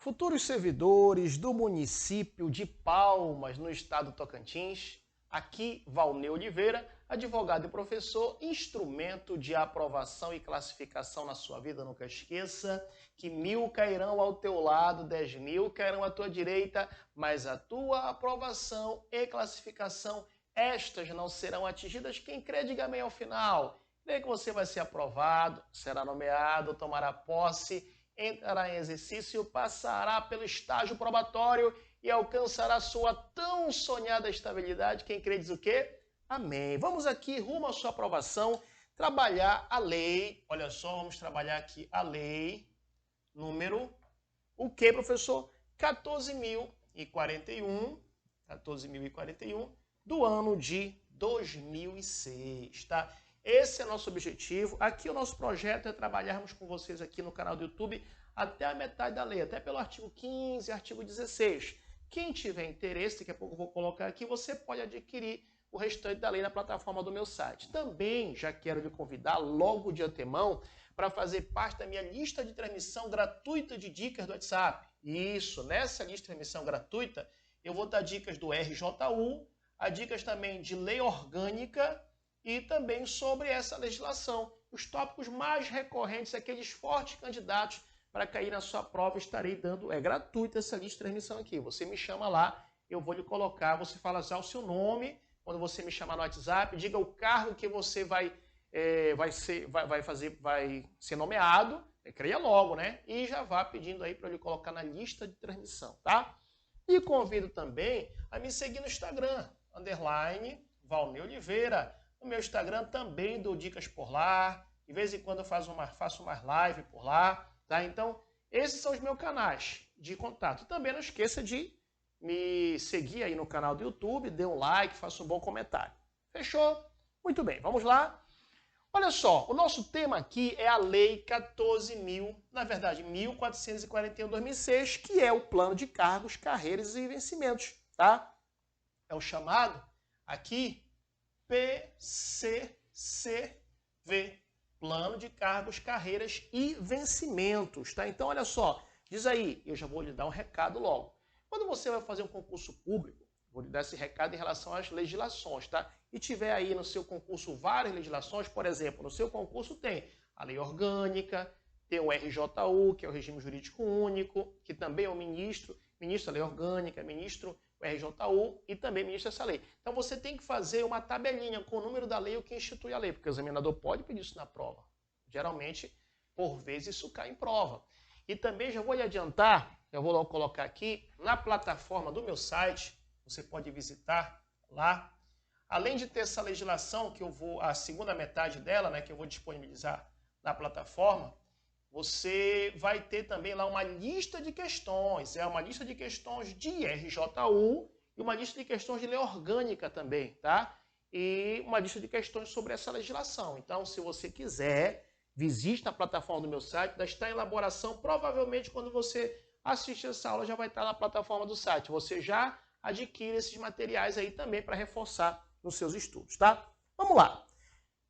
Futuros servidores do município de Palmas, no estado do Tocantins, aqui Valnei Oliveira, advogado e professor, instrumento de aprovação e classificação na sua vida. Nunca esqueça que 1000 cairão ao teu lado, 10.000 cairão à tua direita, mas a tua aprovação e classificação, estas não serão atingidas. Quem crê, diga amém ao final. Crê que você vai ser aprovado, será nomeado, tomará posse, entrará em exercício, passará pelo estágio probatório e alcançará sua tão sonhada estabilidade. Quem crê diz o quê? Amém. Vamos aqui, rumo à sua aprovação, trabalhar a lei. Olha só, vamos trabalhar aqui a lei número, o que, professor? 14.041 do ano de 2006, tá? Esse é nosso objetivo. Aqui o nosso projeto é trabalharmos com vocês aqui no canal do YouTube até a metade da lei, até pelo artigo 15, artigo 16. Quem tiver interesse, daqui a pouco eu vou colocar aqui, você pode adquirir o restante da lei na plataforma do meu site. Também já quero lhe convidar logo de antemão para fazer parte da minha lista de transmissão gratuita de dicas do WhatsApp. Isso, nessa lista de transmissão gratuita, eu vou dar dicas do RJU, dicas também de lei orgânica, e também sobre essa legislação. Os tópicos mais recorrentes, aqueles fortes candidatos para cair na sua prova, estarei dando, é gratuita essa lista de transmissão aqui. Você me chama lá, eu vou lhe colocar, você fala já o seu nome, quando você me chamar no WhatsApp, diga o cargo que você vai ser nomeado, creia logo, né? E já vá pedindo aí para eu lhe colocar na lista de transmissão, tá? E convido também a me seguir no Instagram, _Valnei Oliveira. No meu Instagram também dou dicas por lá. De vez em quando eu faço umas lives por lá. Tá? Então, esses são os meus canais de contato. Também não esqueça de me seguir aí no canal do YouTube. Dê um like, faça um bom comentário. Fechou? Muito bem, vamos lá. Olha só, o nosso tema aqui é a Lei 14.441/2006, que é o Plano de Cargos, Carreiras e Vencimentos. Tá? É o chamado aqui PCCV, Plano de Cargos, Carreiras e Vencimentos, tá? Então, olha só, diz aí, eu já vou lhe dar um recado logo. Quando você vai fazer um concurso público, vou lhe dar esse recado em relação às legislações, tá? E tiver aí no seu concurso várias legislações, por exemplo, no seu concurso tem a lei orgânica, tem o RJU, que é o Regime Jurídico Único, que também é o ministro da lei orgânica, ministro o RJU e também ministra essa lei. Então você tem que fazer uma tabelinha com o número da lei, o que institui a lei, porque o examinador pode pedir isso na prova. Geralmente, por vezes, isso cai em prova. E também já vou lhe adiantar, eu vou logo colocar aqui, na plataforma do meu site, você pode visitar lá. Além de ter essa legislação, que eu vou, a segunda metade dela, né, que eu vou disponibilizar na plataforma, você vai ter também lá uma lista de questões. É uma lista de questões de RJU e uma lista de questões de lei orgânica também, tá? E uma lista de questões sobre essa legislação. Então, se você quiser, visite na plataforma do meu site, já está em elaboração. Provavelmente, quando você assistir essa aula, já vai estar na plataforma do site. Você já adquire esses materiais aí também para reforçar nos seus estudos, tá? Vamos lá.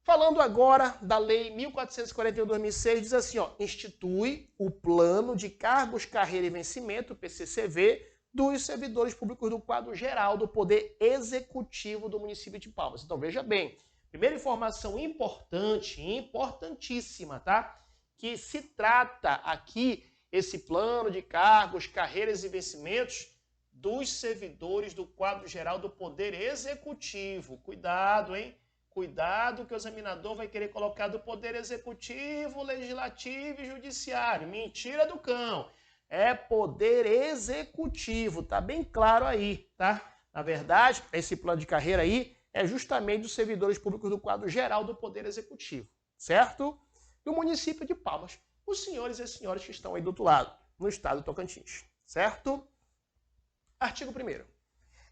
Falando agora da Lei 1441/2006, diz assim, ó, institui o Plano de Cargos, Carreira e Vencimento, PCCV, dos servidores públicos do quadro geral do Poder Executivo do município de Palmas. Então, veja bem, primeira informação importante, importantíssima, tá? Que se trata aqui, esse Plano de Cargos, Carreiras e Vencimentos dos servidores do quadro geral do Poder Executivo. Cuidado, hein? Cuidado que o examinador vai querer colocar do Poder Executivo, Legislativo e Judiciário. Mentira do cão. É Poder Executivo. Tá bem claro aí, tá? Na verdade, esse plano de carreira aí é justamente dos servidores públicos do quadro geral do Poder Executivo, certo? Do município de Palmas. Os senhores e as senhoras que estão aí do outro lado, no estado do Tocantins, certo? Artigo 1º.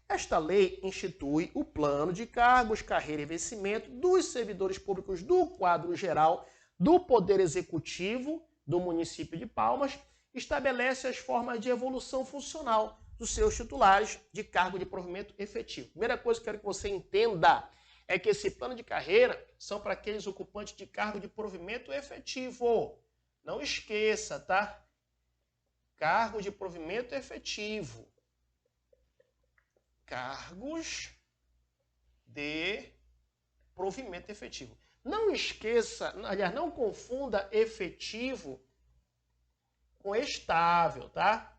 Esta lei institui o Plano de Cargos, Carreira e Vencimento dos servidores públicos do quadro geral do Poder Executivo do município de Palmas, estabelece as formas de evolução funcional dos seus titulares de cargo de provimento efetivo. Primeira coisa que eu quero que você entenda é que esse plano de carreira são para aqueles ocupantes de cargo de provimento efetivo. Não esqueça, tá? Cargo de provimento efetivo. Cargos de provimento efetivo. Não esqueça, aliás, não confunda efetivo com estável, tá?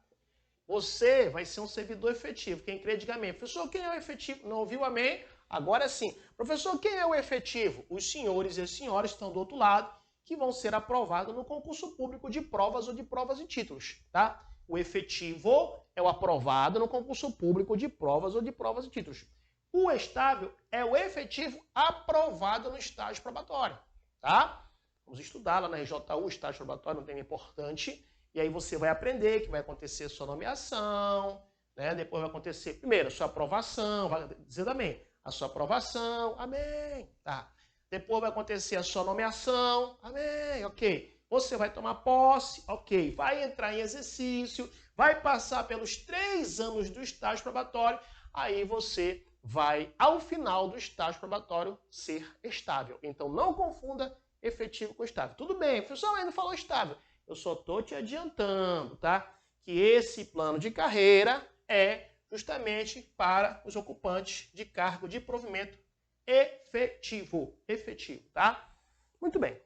Você vai ser um servidor efetivo. Quem crê, diga amém. Professor, quem é o efetivo? Não ouviu amém? Agora sim. Professor, quem é o efetivo? Os senhores e as senhoras que estão do outro lado, que vão ser aprovados no concurso público de provas ou de provas e títulos, tá? O efetivo é o aprovado no concurso público de provas ou de provas e títulos. O estável é o efetivo aprovado no estágio probatório, tá? Vamos estudar lá na RJU, estágio probatório, um tema importante. E aí você vai aprender que vai acontecer sua nomeação, né? Depois vai acontecer, primeiro, a sua aprovação, vai dizer amém. A sua aprovação, amém, tá? Depois vai acontecer a sua nomeação, amém, ok. Você vai tomar posse, ok. Vai entrar em exercício, vai passar pelos 3 anos do estágio probatório, aí você vai, ao final do estágio probatório, ser estável. Então, não confunda efetivo com estável. Tudo bem, professor, ainda falou estável. Eu só estou te adiantando, tá? Que esse plano de carreira é justamente para os ocupantes de cargo de provimento efetivo. Efetivo, tá? Muito bem.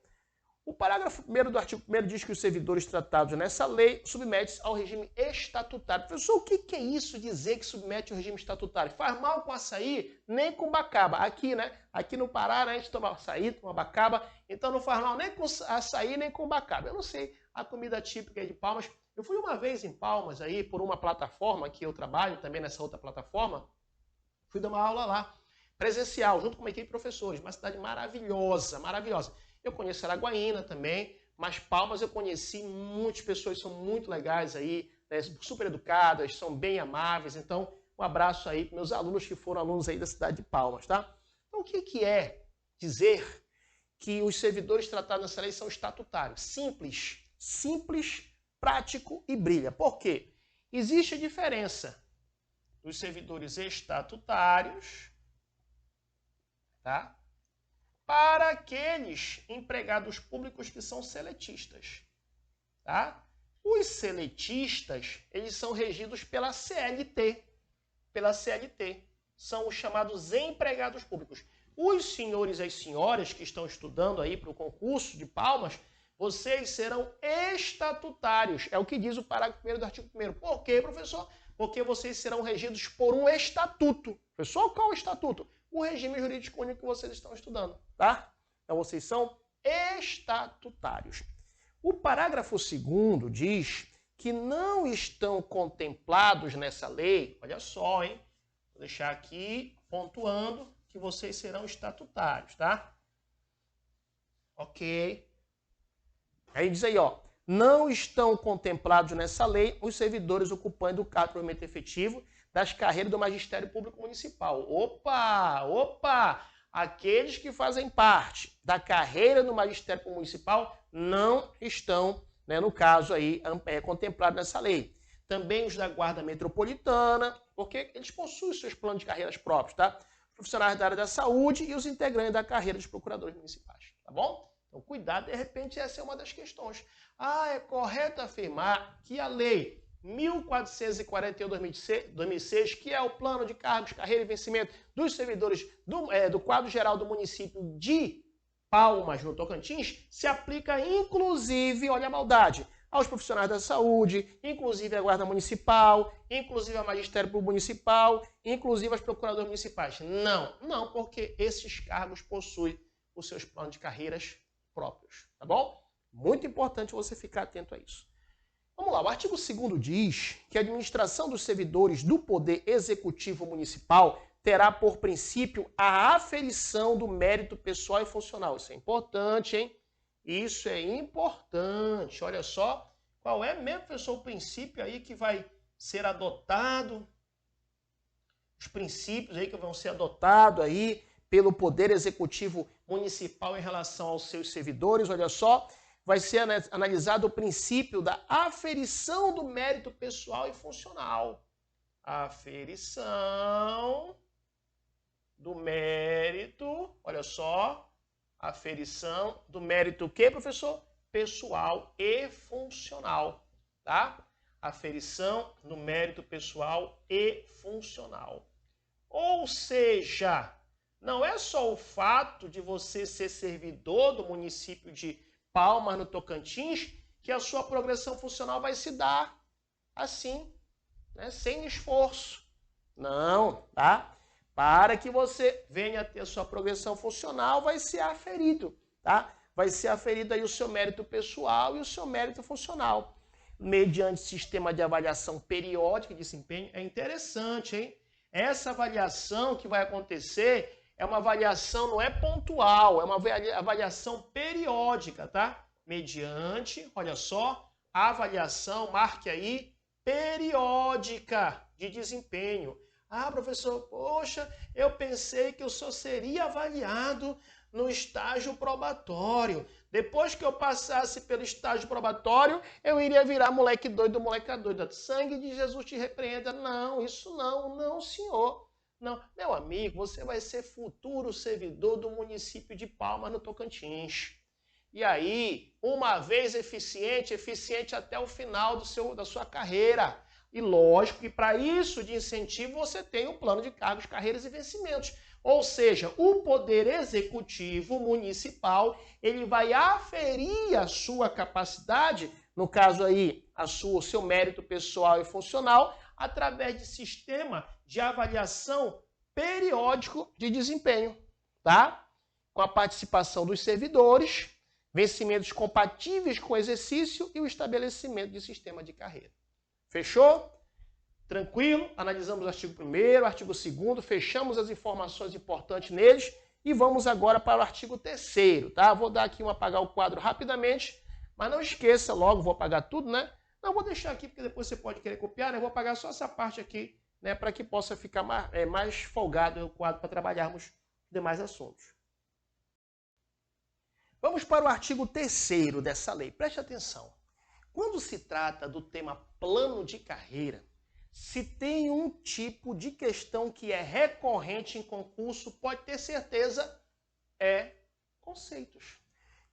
O parágrafo 1º do artigo 1º diz que os servidores tratados nessa lei submetem-se ao regime estatutário. Professor, o que é isso dizer que submete ao regime estatutário? Faz mal com açaí, nem com bacaba. Aqui, né? Aqui no Pará, né, a gente toma açaí, toma bacaba, então não faz mal nem com açaí, nem com bacaba. Eu não sei a comida típica de Palmas. Eu fui uma vez em Palmas aí, por uma plataforma que eu trabalho, também nessa outra plataforma, fui dar uma aula lá, presencial, junto com uma equipe de professores, uma cidade maravilhosa, maravilhosa. Eu conheço Araguaína também, mas Palmas eu conheci, muitas pessoas são muito legais aí, né, super educadas, são bem amáveis. Então, um abraço aí para meus alunos que foram alunos aí da cidade de Palmas, tá? Então, o que é dizer que os servidores tratados nessa lei são estatutários? Simples, simples, prático e brilha. Por quê? Existe a diferença dos servidores estatutários, tá? Para aqueles empregados públicos que são seletistas, tá? Os seletistas, eles são regidos pela CLT, são os chamados empregados públicos. Os senhores e as senhoras que estão estudando aí para o concurso de Palmas, vocês serão estatutários, é o que diz o parágrafo 1º do artigo 1º. Por quê, professor? Porque vocês serão regidos por um estatuto. Professor, qual é o estatuto? O regime jurídico único que vocês estão estudando, tá? Então, vocês são estatutários. O parágrafo 2º diz que não estão contemplados nessa lei, olha só, hein? Vou deixar aqui pontuando que vocês serão estatutários, tá? Ok. Aí diz aí, ó, não estão contemplados nessa lei os servidores ocupantes do cargo de provimento efetivo das carreiras do Magistério Público Municipal. Opa! Aqueles que fazem parte da carreira do Magistério Público Municipal não estão, né, no caso aí, contemplados nessa lei. Também os da Guarda Metropolitana, porque eles possuem seus planos de carreiras próprios, tá? Profissionais da área da saúde e os integrantes da carreira dos procuradores municipais, tá bom? Então, cuidado, de repente, essa é uma das questões. É correto afirmar que a lei 1441/2006, que é o plano de cargos, carreira e vencimento dos servidores do quadro geral do município de Palmas, no Tocantins, se aplica inclusive, olha a maldade, aos profissionais da saúde, inclusive à Guarda Municipal, inclusive ao Magistério Público Municipal, inclusive aos procuradores municipais. Não, porque esses cargos possuem os seus planos de carreiras próprios, tá bom? Muito importante você ficar atento a isso. Vamos lá, o artigo 2º diz que a administração dos servidores do Poder Executivo Municipal terá por princípio a aferição do mérito pessoal e funcional. Isso é importante, hein? Isso é importante. Olha só, qual é mesmo, professor, o princípio aí que vai ser adotado? Os princípios aí que vão ser adotados aí pelo Poder Executivo Municipal em relação aos seus servidores, olha só, vai ser analisado o princípio da aferição do mérito pessoal e funcional. Aferição do mérito, olha só, aferição do mérito o quê, professor? Pessoal e funcional, tá? aferição no mérito pessoal e funcional. Ou seja, não é só o fato de você ser servidor do município de Palmas, no Tocantins, que a sua progressão funcional vai se dar assim, né, sem esforço. Não, tá? Para que você venha a ter sua progressão funcional, vai ser aferido, tá? Vai ser aferido aí o seu mérito pessoal e o seu mérito funcional. Mediante sistema de avaliação periódica de desempenho, é interessante, hein? Essa avaliação que vai acontecer é uma avaliação, não é pontual, é uma avaliação periódica, tá? Mediante, olha só, avaliação, marque aí, periódica de desempenho. Ah, professor, poxa, eu pensei que eu só seria avaliado no estágio probatório. Depois que eu passasse pelo estágio probatório, eu iria virar moleque doido, moleca doida. Sangue de Jesus te repreenda. Não, isso não, senhor. Não, meu amigo, você vai ser futuro servidor do município de Palmas, no Tocantins. E aí, uma vez eficiente até o final da sua carreira. E lógico que para isso de incentivo você tem o plano de cargos, carreiras e vencimentos. Ou seja, o Poder Executivo Municipal, ele vai aferir a sua capacidade, no caso aí, o seu mérito pessoal e funcional, através de sistema de avaliação periódico de desempenho, tá? Com a participação dos servidores, vencimentos compatíveis com o exercício e o estabelecimento de sistema de carreira. Fechou? Tranquilo? Analisamos o artigo 1º, artigo 2º, fechamos as informações importantes neles e vamos agora para o artigo 3º, tá? Vou dar aqui apagar o quadro rapidamente, mas não esqueça logo, vou apagar tudo, né? Não, vou deixar aqui porque depois você pode querer copiar, né? Vou apagar só essa parte aqui, né? Para que possa ficar mais folgado o quadro para trabalharmos demais assuntos. Vamos para o artigo 3º dessa lei. Preste atenção. Quando se trata do tema plano de carreira, se tem um tipo de questão que é recorrente em concurso, pode ter certeza, é conceitos.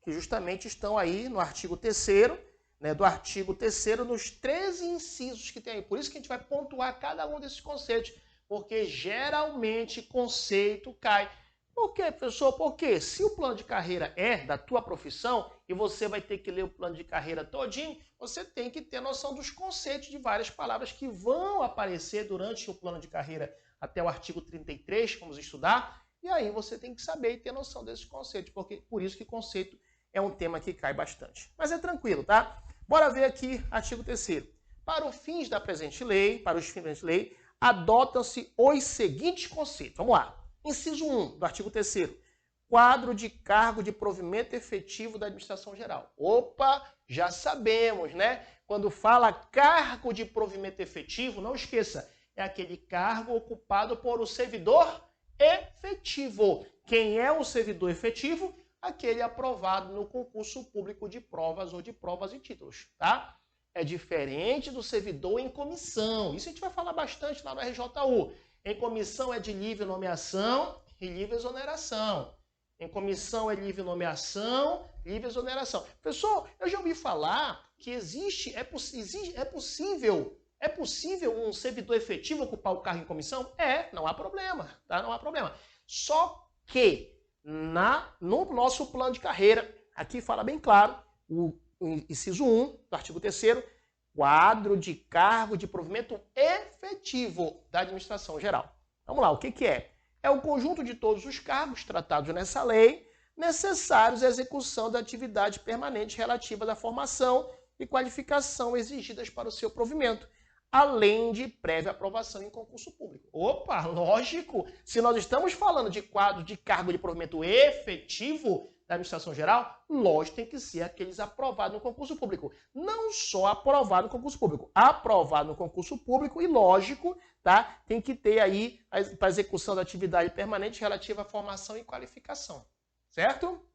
Que justamente estão aí no artigo 3º, né, do artigo 3º, nos 13 incisos que tem aí. Por isso que a gente vai pontuar cada um desses conceitos, porque geralmente conceito cai. Por quê, professor? Porque se o plano de carreira é da tua profissão e você vai ter que ler o plano de carreira todinho, você tem que ter noção dos conceitos de várias palavras que vão aparecer durante o plano de carreira até o artigo 33, vamos estudar, e aí você tem que saber e ter noção desses conceitos, porque por isso que conceito é um tema que cai bastante. Mas é tranquilo, tá? Bora ver aqui artigo 3º. Para os fins da presente lei, adotam-se os seguintes conceitos. Vamos lá. Inciso 1 do artigo 3º. Quadro de cargo de provimento efetivo da administração geral. Opa, já sabemos, né? Quando fala cargo de provimento efetivo, não esqueça, é aquele cargo ocupado por o servidor efetivo. Quem é o servidor efetivo? Aquele aprovado no concurso público de provas ou de provas e títulos, tá? É diferente do servidor em comissão. Isso a gente vai falar bastante lá no RJU. Em comissão é de livre nomeação e livre exoneração. Em comissão é livre nomeação, livre exoneração. Professor, eu já ouvi falar que é possível um servidor efetivo ocupar o cargo em comissão? Não há problema, tá? Não há problema. Só que no nosso plano de carreira, aqui fala bem claro, o inciso 1 do artigo 3º, quadro de cargo de provimento efetivo da administração geral. Vamos lá, o que é? É o conjunto de todos os cargos tratados nessa lei necessários à execução da atividade permanente relativa da formação e qualificação exigidas para o seu provimento, além de prévia aprovação em concurso público. Opa, lógico! Se nós estamos falando de quadro de cargo de provimento efetivo da administração geral, lógico, tem que ser aqueles aprovados no concurso público. Não só aprovado no concurso público, aprovado no concurso público e, lógico, tá? Tem que ter aí para execução da atividade permanente relativa à formação e qualificação, certo?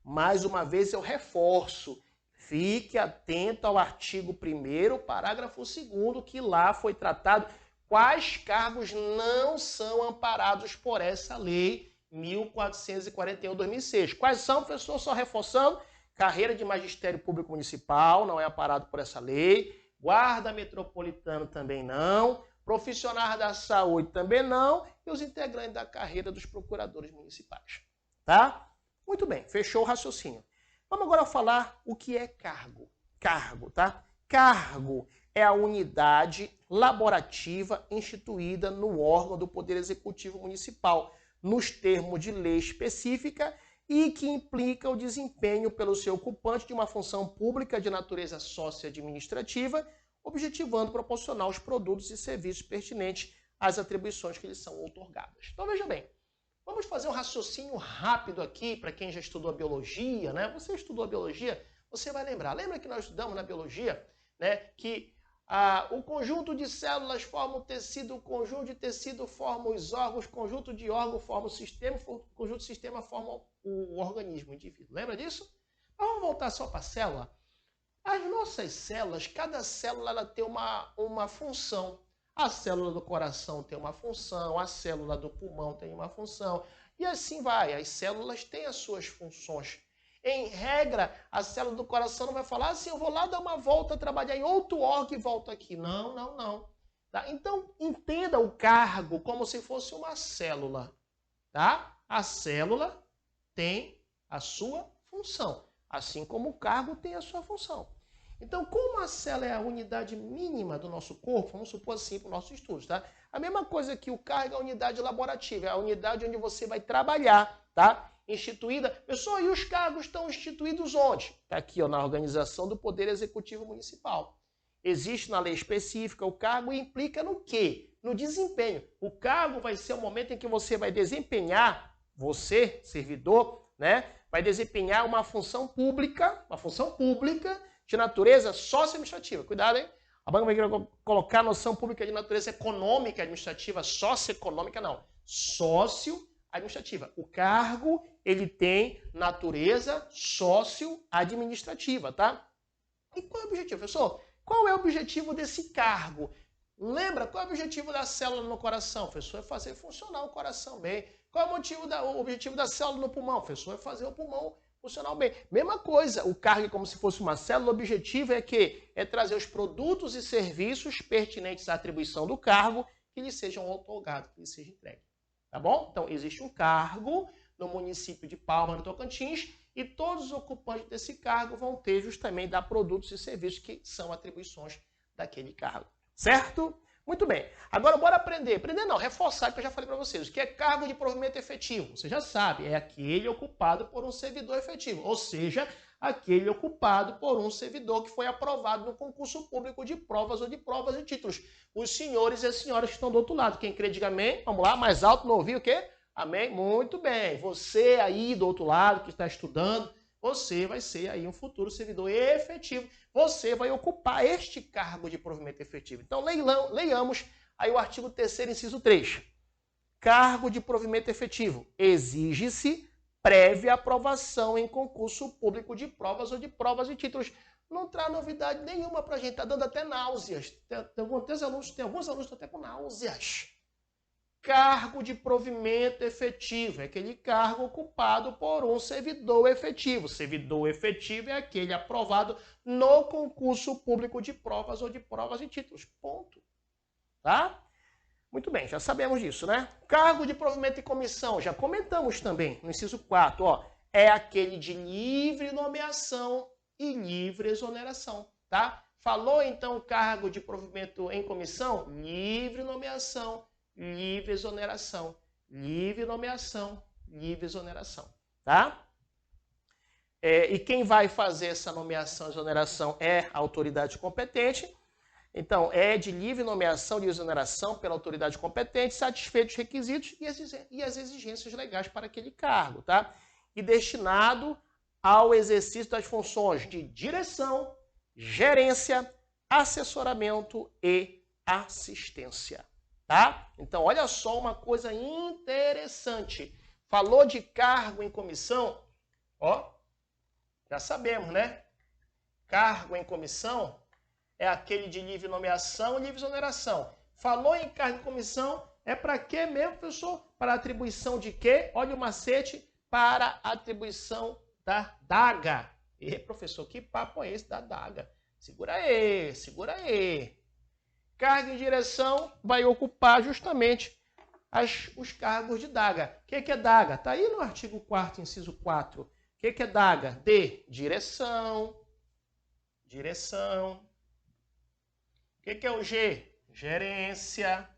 Mais uma vez eu reforço, fique atento ao artigo 1º, parágrafo 2º, que lá foi tratado quais cargos não são amparados por essa lei 1441/2006. Quais são, professor? Só reforçando, carreira de magistério público municipal, não é amparado por essa lei. guarda metropolitano também não, profissionais da saúde também não, e os integrantes da carreira dos procuradores municipais. Tá? Muito bem, fechou o raciocínio. Vamos agora falar o que é cargo. Cargo, tá? Cargo é a unidade laborativa instituída no órgão do Poder Executivo Municipal, nos termos de lei específica e que implica o desempenho pelo seu ocupante de uma função pública de natureza sócio-administrativa, objetivando proporcionar os produtos e serviços pertinentes às atribuições que lhes são outorgadas. Então, veja bem, vamos fazer um raciocínio rápido aqui para quem já estudou a biologia, né? Você estudou a biologia, você vai lembrar. Lembra que nós estudamos na biologia, né, que o conjunto de células forma o tecido, o conjunto de tecido forma os órgãos, o conjunto de órgãos forma o sistema, o conjunto de sistema forma o organismo, o indivíduo. Lembra disso? Mas vamos voltar só para a célula. As nossas células, cada célula ela tem uma função. A célula do coração tem uma função, a célula do pulmão tem uma função, e assim vai. As células têm as suas funções. Em regra, a célula do coração não vai falar assim, eu vou lá dar uma volta, trabalhar em outro órgão e volto aqui. Não, não, não. Tá? Então, entenda o cargo como se fosse uma célula. Tá? A célula tem a sua função, assim como o cargo tem a sua função. Então, como a célula é a unidade mínima do nosso corpo, vamos supor assim para os nossos estudos, tá? A mesma coisa que o cargo é a unidade laborativa, é a unidade onde você vai trabalhar, tá? Instituída. Pessoal, e os cargos estão instituídos onde? Está aqui, ó, na organização do Poder Executivo Municipal. Existe na lei específica o cargo e implica no quê? No desempenho. O cargo vai ser o momento em que você vai desempenhar, você, servidor, né, vai desempenhar uma função pública de natureza sócio-administrativa. Cuidado, hein? A banca vai querer colocar a noção pública de natureza econômica, administrativa, socioeconômica, não. Sócio-administrativa. O cargo, ele tem natureza sócio-administrativa, tá? E qual é o objetivo, professor? Qual é o objetivo desse cargo? Lembra? Qual é o objetivo da célula no coração? Professor, é fazer funcionar o coração bem. Qual é o objetivo da célula no pulmão? Professor, é fazer o pulmão funcionar bem. Mesma coisa, o cargo é como se fosse uma célula, o objetivo é que é trazer os produtos e serviços pertinentes à atribuição do cargo que lhe sejam outorgados, que lhe seja entregue. Tá bom? Então, existe um cargo no município de Palmas, no Tocantins, e todos os ocupantes desse cargo vão ter justamente dar produtos e serviços que são atribuições daquele cargo. Certo? Muito bem. Agora, bora aprender. Aprender não, reforçar, que eu já falei para vocês. O que é cargo de provimento efetivo? Você já sabe, é aquele ocupado por um servidor efetivo. Ou seja, aquele ocupado por um servidor que foi aprovado no concurso público de provas ou de provas e títulos. Os senhores e as senhoras que estão do outro lado. Quem crê, diga amém. Vamos lá, mais alto, não ouviu o quê? Amém? Muito bem. Você aí do outro lado que está estudando, você vai ser aí um futuro servidor efetivo. Você vai ocupar este cargo de provimento efetivo. Então, leiamos aí o artigo 3º, inciso 3. Cargo de provimento efetivo. Exige-se prévia aprovação em concurso público de provas ou de provas e títulos. Não traz novidade nenhuma para a gente. Está dando até náuseas. Tem alguns alunos que estão até com náuseas. Cargo de provimento efetivo é aquele cargo ocupado por um servidor efetivo. Servidor efetivo é aquele aprovado no concurso público de provas ou de provas e títulos. Ponto. Tá? Muito bem, já sabemos disso, né? Cargo de provimento e comissão, já comentamos também no inciso 4, ó, é aquele de livre nomeação e livre exoneração, tá? Falou então cargo de provimento em comissão? Livre nomeação, livre exoneração, livre nomeação, livre exoneração, tá? E quem vai fazer essa nomeação e exoneração é a autoridade competente. Então, é de livre nomeação de exoneração pela autoridade competente, satisfeitos os requisitos e as exigências legais para aquele cargo, tá? E destinado ao exercício das funções de direção, gerência, assessoramento e assistência. Tá? Então, olha só uma coisa interessante. Falou de cargo em comissão, ó, já sabemos, né? Cargo em comissão é aquele de livre nomeação e livre exoneração. Falou em cargo em comissão, é para quê mesmo, professor? Para atribuição de quê? Olha o macete, para atribuição da daga. E, professor, que papo é esse da daga? Segura aí, segura aí. Cargo e direção vai ocupar justamente os cargos de DAGA. O que é DAGA? Está aí no artigo 4º, inciso 4. O que é DAGA? D, direção. Direção. O que é o G? Gerência.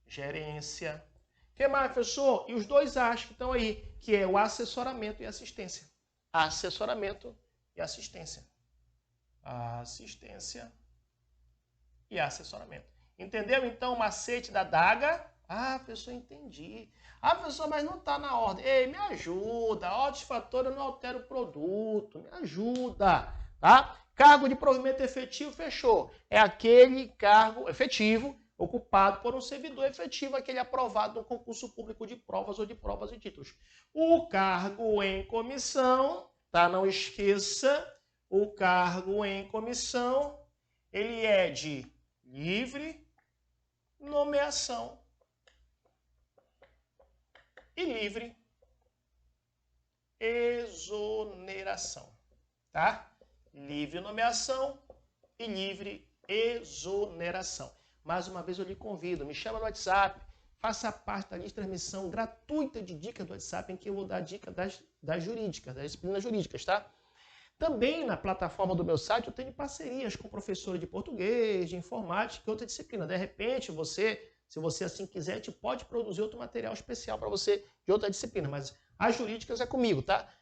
Gerência. O que mais, professor? E os dois A's que estão aí, que é o assessoramento e assistência. Assessoramento e assistência. Assistência e assessoramento. Entendeu, então, o macete da DAGA? Ah, professor, entendi. Ah, professor, mas não está na ordem. Ei, me ajuda. A ordem fatora não altera o produto. Me ajuda, tá? Cargo de provimento efetivo, fechou. É aquele cargo efetivo ocupado por um servidor efetivo, aquele aprovado no concurso público de provas ou de provas e títulos. O cargo em comissão, tá? Não esqueça, o cargo em comissão, ele é de livre nomeação e livre exoneração, tá? Livre nomeação e livre exoneração. Mais uma vez eu lhe convido, me chama no WhatsApp, faça parte da lista de transmissão gratuita de dicas do WhatsApp, em que eu vou dar dica das jurídicas, das disciplinas jurídicas, tá? Também na plataforma do meu site eu tenho parcerias com professores de português, de informática e outra disciplina. De repente, você, se você assim quiser, a gente pode produzir outro material especial para você de outra disciplina, mas as jurídicas é comigo, tá?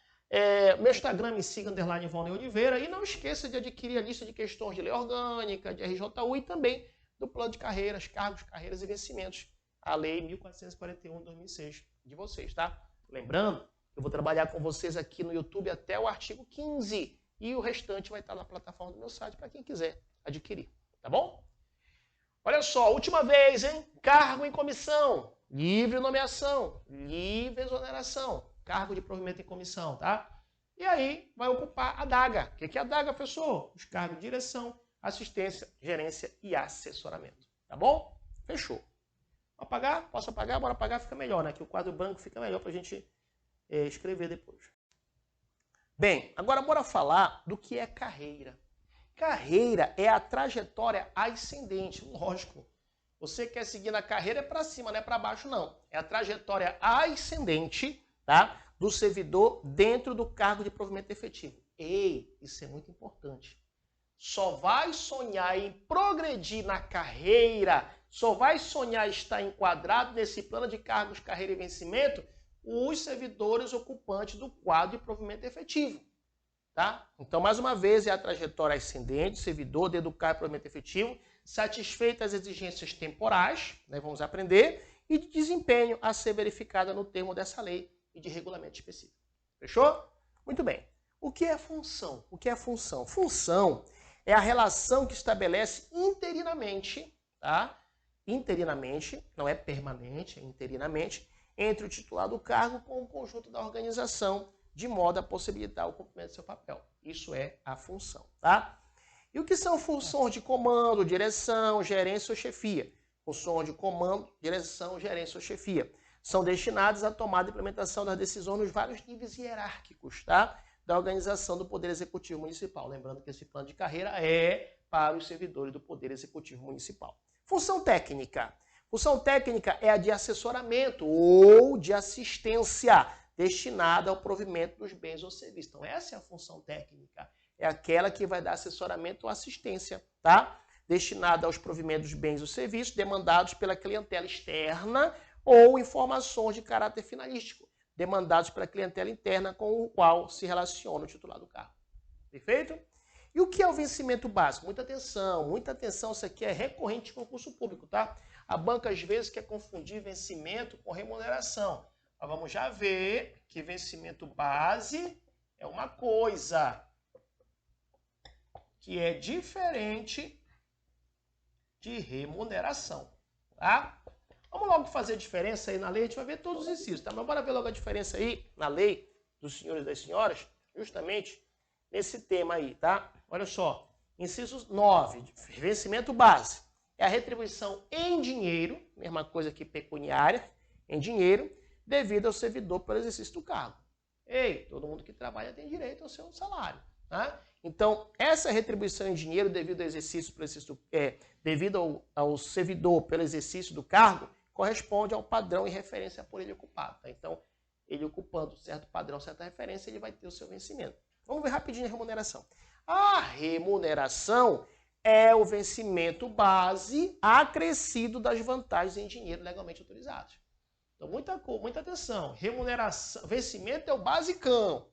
Meu Instagram, me siga, _ Ivone Oliveira, e não esqueça de adquirir a lista de questões de lei orgânica, de RJU e também do plano de carreiras, cargos, carreiras e vencimentos, a lei 1441 de 2006 de vocês, tá? Lembrando, eu vou trabalhar com vocês aqui no YouTube até o artigo 15 e o restante vai estar na plataforma do meu site para quem quiser adquirir, tá bom? Olha só, última vez, hein? Cargo em comissão, livre nomeação, livre exoneração, cargo de provimento em comissão, tá? E aí vai ocupar a DAGA. O que é a DAGA, professor? Os cargos de direção, assistência, gerência e assessoramento, tá bom? Fechou. Apagar? Posso apagar? Bora apagar, fica melhor, né? Que o quadro branco fica melhor para a gente escrever depois. Bem, agora bora falar do que é carreira. Carreira é a trajetória ascendente, lógico. Você quer seguir na carreira é para cima, não é para baixo não. É a trajetória ascendente, tá? Do servidor dentro do cargo de provimento efetivo. Ei, isso é muito importante. Só vai sonhar em progredir na carreira, só vai sonhar estar enquadrado nesse plano de cargos, carreira e vencimento os servidores ocupantes do quadro de provimento efetivo. Tá? Então, mais uma vez, é a trajetória ascendente, servidor dentro do cargo de provimento efetivo, satisfeita as exigências temporais, né, vamos aprender, e de desempenho a ser verificada no termo dessa lei e de regulamento específico. Fechou? Muito bem. O que é função? O que é função? Função é a relação que estabelece interinamente, tá? Interinamente, não é permanente, é interinamente, entre o titular do cargo com o conjunto da organização, de modo a possibilitar o cumprimento do seu papel. Isso é a função, tá? E o que são funções de comando, direção, gerência ou chefia? Funções de comando, direção, gerência ou chefia são destinadas à tomada e implementação das decisões nos vários níveis hierárquicos, tá? Da organização do Poder Executivo Municipal. Lembrando que esse plano de carreira é para os servidores do Poder Executivo Municipal. Função técnica. Função técnica é a de assessoramento ou de assistência destinada ao provimento dos bens ou serviços. Então, essa é a função técnica. É aquela que vai dar assessoramento ou assistência, tá? Destinada aos provimentos dos bens ou serviços demandados pela clientela externa ou informações de caráter finalístico, demandados pela clientela interna com o qual se relaciona o titular do cargo. Perfeito? E o que é o vencimento básico? Muita atenção, isso aqui é recorrente em concurso público, tá? A banca às vezes quer confundir vencimento com remuneração. Mas vamos já ver que vencimento base é uma coisa que é diferente de remuneração, tá? Vamos logo fazer a diferença aí na lei, a gente vai ver todos os incisos, tá? Mas bora ver logo a diferença aí na lei dos senhores e das senhoras, justamente nesse tema aí, tá? Olha só, inciso 9, vencimento base, é a retribuição em dinheiro, mesma coisa que pecuniária, em dinheiro, devido ao servidor pelo exercício do cargo. Ei, todo mundo que trabalha tem direito ao seu salário. Tá? Então, essa retribuição em dinheiro devido ao exercício, devido ao servidor pelo exercício do cargo, corresponde ao padrão e referência por ele ocupado. Tá? Então, ele ocupando certo padrão, certa referência, ele vai ter o seu vencimento. Vamos ver rapidinho a remuneração. A remuneração é o vencimento base acrescido das vantagens em dinheiro legalmente autorizadas. Então, muita atenção. Remuneração, vencimento é o basicão.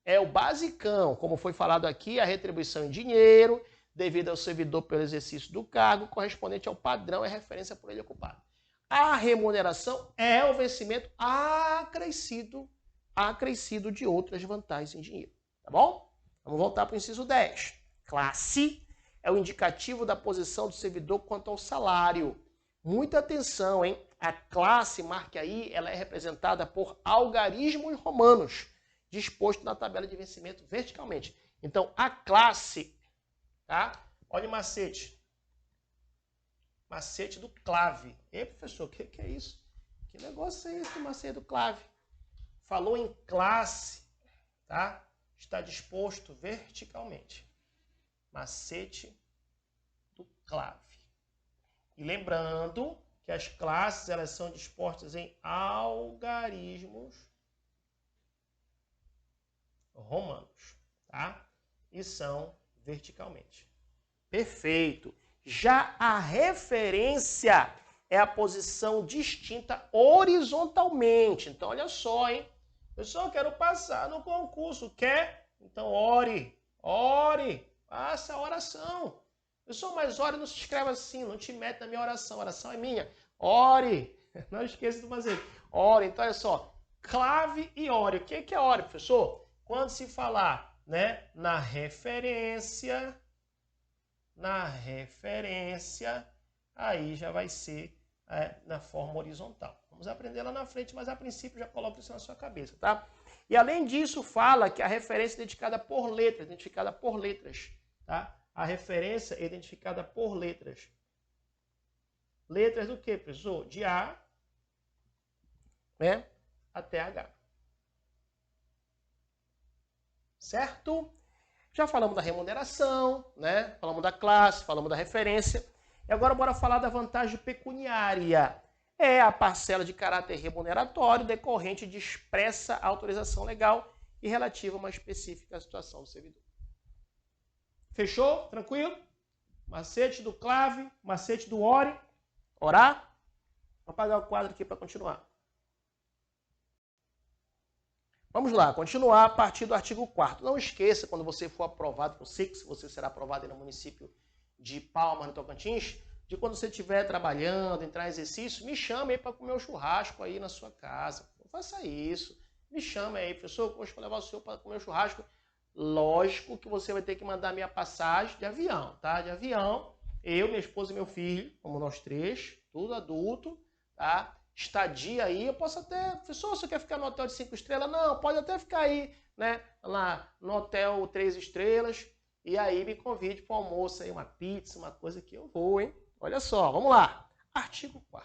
É o basicão, como foi falado aqui, a retribuição em dinheiro, devido ao servidor pelo exercício do cargo, correspondente ao padrão e referência por ele ocupado. A remuneração é o vencimento acrescido de outras vantagens em dinheiro. Tá bom? Vamos voltar para o inciso 10. Classe é o indicativo da posição do servidor quanto ao salário. Muita atenção, hein? A classe, marque aí, ela é representada por algarismos romanos, disposto na tabela de vencimento verticalmente. Então, a classe, tá? Olha o macete. Macete do clave. Ei, professor, o que é isso? Que negócio é esse do macete do clave? Falou em classe, tá? Está disposto verticalmente. Macete do clave. E lembrando que as classes, elas são dispostas em algarismos romanos, tá? E são verticalmente. Perfeito. Já a referência é a posição distinta horizontalmente. Então, olha só, hein? Pessoal, eu quero passar no concurso. Quer? Então, ore. Faça a oração. Pessoal, mas ore, não se escreve assim. Não te mete na minha oração. A oração é minha. Ore. Não esqueça de fazer. Ore. Então, olha só. Clave e ore. O que é ore, professor? Quando se falar, né, na referência, aí já vai ser na forma horizontal. Vamos aprender lá na frente, mas a princípio já coloca isso na sua cabeça, tá? E além disso, fala que a referência é identificada por letras, tá? A referência é identificada por letras. Letras do quê, professor? De A, né, até H. Certo? Já falamos da remuneração, né? Falamos da classe, falamos da referência. E agora bora falar da vantagem pecuniária. É a parcela de caráter remuneratório decorrente de expressa autorização legal e relativa a uma específica situação do servidor. Fechou? Tranquilo? Macete do clave, macete do ore. Orar? Vou apagar o quadro aqui para continuar. Vamos lá, continuar a partir do artigo 4º. Não esqueça, quando você for aprovado, eu sei que você será aprovado no município de Palmas, no Tocantins, de quando você estiver trabalhando, entrar em exercício, me chame aí para comer um churrasco aí na sua casa. Não faça isso. Me chame aí, professor, hoje vou levar o senhor para comer um churrasco. Lógico que você vai ter que mandar minha passagem de avião, tá? De avião, eu, minha esposa e meu filho, como nós três, tudo adulto, tá? Estadia aí, eu posso até... Professor, você quer ficar no hotel de 5 estrelas? Não, pode até ficar aí, né? Lá no hotel 3 estrelas. E aí me convide para o almoço aí, uma pizza, uma coisa que eu vou, hein? Olha só, vamos lá. Artigo 4º.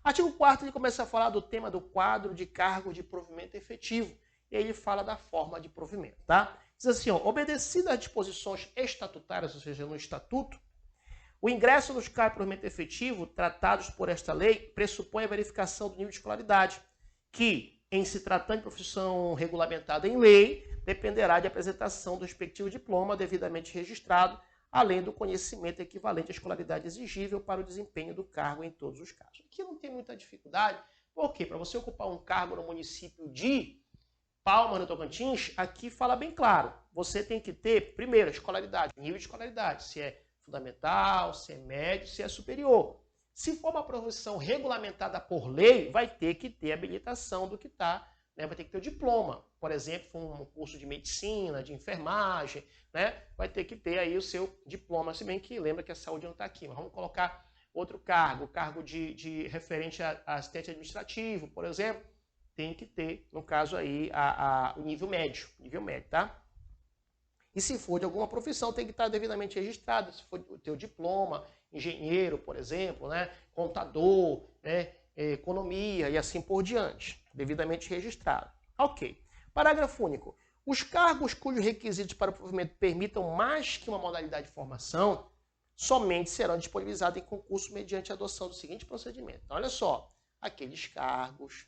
Artigo 4º, ele começa a falar do tema do quadro de cargo de provimento efetivo. E aí ele fala da forma de provimento, tá? Diz assim, ó, obedecidas às disposições estatutárias, ou seja, no estatuto, o ingresso nos cargos de provimento efetivo, tratados por esta lei, pressupõe a verificação do nível de escolaridade, que, em se tratando de profissão regulamentada em lei, dependerá de apresentação do respectivo diploma devidamente registrado, além do conhecimento equivalente à escolaridade exigível para o desempenho do cargo em todos os casos. Aqui não tem muita dificuldade, porque para você ocupar um cargo no município de Palmas, no Tocantins, aqui fala bem claro, você tem que ter, primeiro, a escolaridade, nível de escolaridade, se é fundamental, se é médio, se é superior. Se for uma profissão regulamentada por lei, vai ter que ter habilitação do que está, né? Vai ter que ter o diploma. Por exemplo, um curso de medicina, de enfermagem, né? Vai ter que ter aí o seu diploma, se bem que lembra que a saúde não está aqui. Mas vamos colocar outro cargo, cargo de referente a assistente administrativo, por exemplo, tem que ter, no caso aí, o nível médio, tá? E se for de alguma profissão, tem que estar devidamente registrado. Se for o teu diploma, engenheiro, por exemplo, né? Contador, né? Economia e assim por diante. Devidamente registrado. Ok. Parágrafo único. Os cargos cujos requisitos para o provimento permitam mais que uma modalidade de formação somente serão disponibilizados em concurso mediante a adoção do seguinte procedimento. Então, olha só, aqueles cargos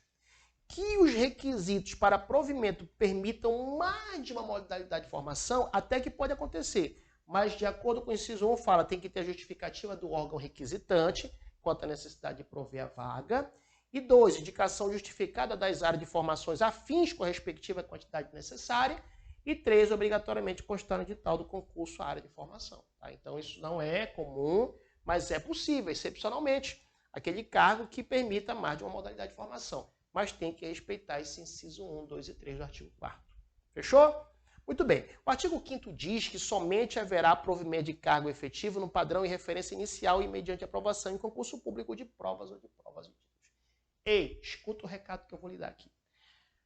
que os requisitos para provimento permitam mais de uma modalidade de formação, até que pode acontecer. Mas, de acordo com o inciso 1, fala tem que ter a justificativa do órgão requisitante quanto à necessidade de prover a vaga. E 2, indicação justificada das áreas de formações afins com a respectiva quantidade necessária. E 3, obrigatoriamente constar no edital do concurso a área de formação. Tá? Então, isso não é comum, mas é possível, excepcionalmente, aquele cargo que permita mais de uma modalidade de formação. Mas tem que respeitar esse inciso 1, 2 e 3 do artigo 4º. Fechou? Muito bem. O artigo 5º diz que somente haverá provimento de cargo efetivo no padrão e referência inicial e mediante aprovação em concurso público de provas ou de provas e títulos. Ei, escuta o recado que eu vou lhe dar aqui.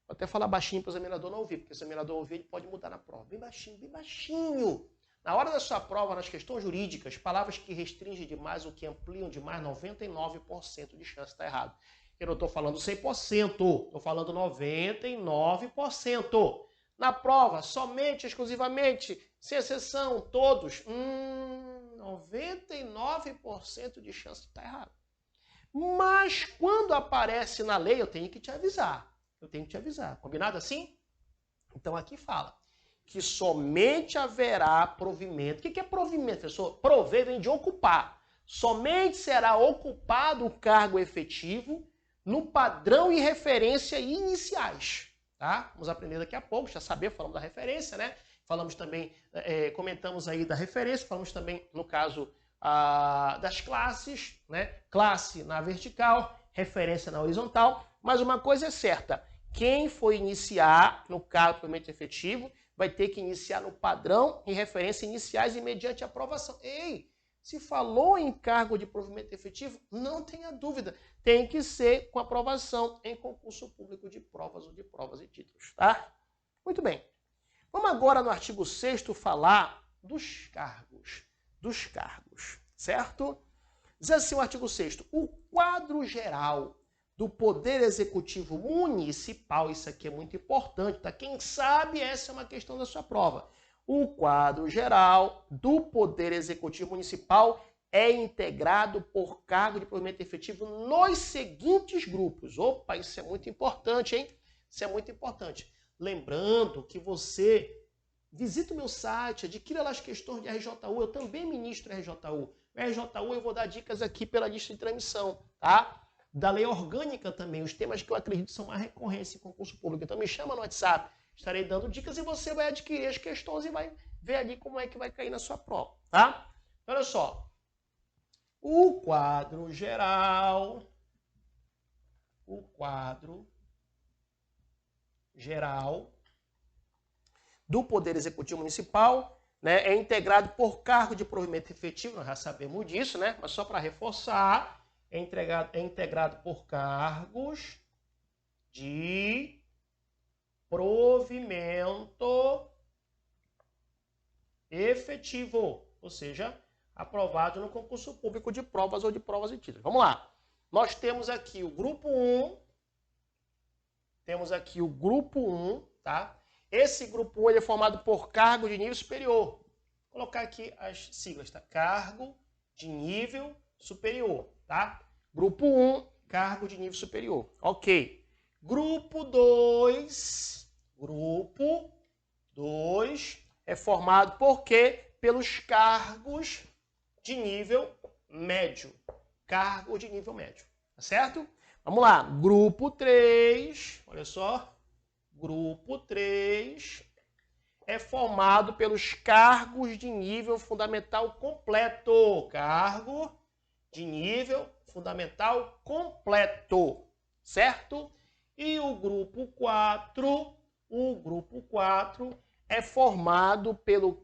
Vou até falar baixinho para o examinador não ouvir, porque se o examinador ouvir, ele pode mudar na prova. Bem baixinho, bem baixinho. Na hora da sua prova, nas questões jurídicas, palavras que restringem demais ou que ampliam demais, 99% de chance de estar errado. Eu não estou falando 100%, estou falando 99%. Na prova, somente, exclusivamente, sem exceção, todos, 99% de chance de estar errado. Mas quando aparece na lei, eu tenho que te avisar. Combinado assim? Então aqui fala que somente haverá provimento. O que é provimento, professor? Prover vem de ocupar. Somente será ocupado o cargo efetivo no padrão e referência iniciais. Tá? Vamos aprender daqui a pouco, já saber, falamos da referência, né? Falamos também, comentamos aí da referência, falamos também, no caso, das classes, né? Classe na vertical, referência na horizontal, mas uma coisa é certa, quem for iniciar no cargo de provimento efetivo vai ter que iniciar no padrão e referência iniciais e mediante aprovação. Ei, se falou em cargo de provimento efetivo, não tenha dúvida, tem que ser com aprovação em concurso público de provas ou de provas e títulos, tá? Muito bem. Vamos agora no artigo 6º falar dos cargos, certo? Diz assim o artigo 6º, o quadro geral do Poder Executivo Municipal, isso aqui é muito importante, tá? Quem sabe essa é uma questão da sua prova. O quadro geral do Poder Executivo Municipal é integrado por cargo de provimento efetivo nos seguintes grupos. Opa, isso é muito importante, hein? Isso é muito importante. Lembrando que você visita o meu site, adquira lá as questões de RJU, eu também ministro RJU. O RJU eu vou dar dicas aqui pela lista de transmissão, tá? Da lei orgânica também, os temas que eu acredito são mais recorrentes em concurso público. Então me chama no WhatsApp, estarei dando dicas e você vai adquirir as questões e vai ver ali como é que vai cair na sua prova, tá? Então, olha só, o quadro geral do Poder Executivo Municipal, né, é integrado por cargo de provimento efetivo, nós já sabemos disso, né? Mas só para reforçar, é integrado por cargos de provimento efetivo, ou seja, aprovado no concurso público de provas ou de provas e títulos. Vamos lá. Nós temos aqui o grupo 1, tá? Esse grupo 1 ele é formado por cargo de nível superior. Vou colocar aqui as siglas, tá? Cargo de nível superior, tá? Grupo 1, cargo de nível superior. Ok. Grupo 2 é formado por quê? Pelos cargos de nível médio. Cargo de nível médio. Tá certo? Vamos lá. Grupo 3, olha só. Grupo 3 é formado pelos cargos de nível fundamental completo. Cargo de nível fundamental completo, certo? E o grupo 4 é formado pelos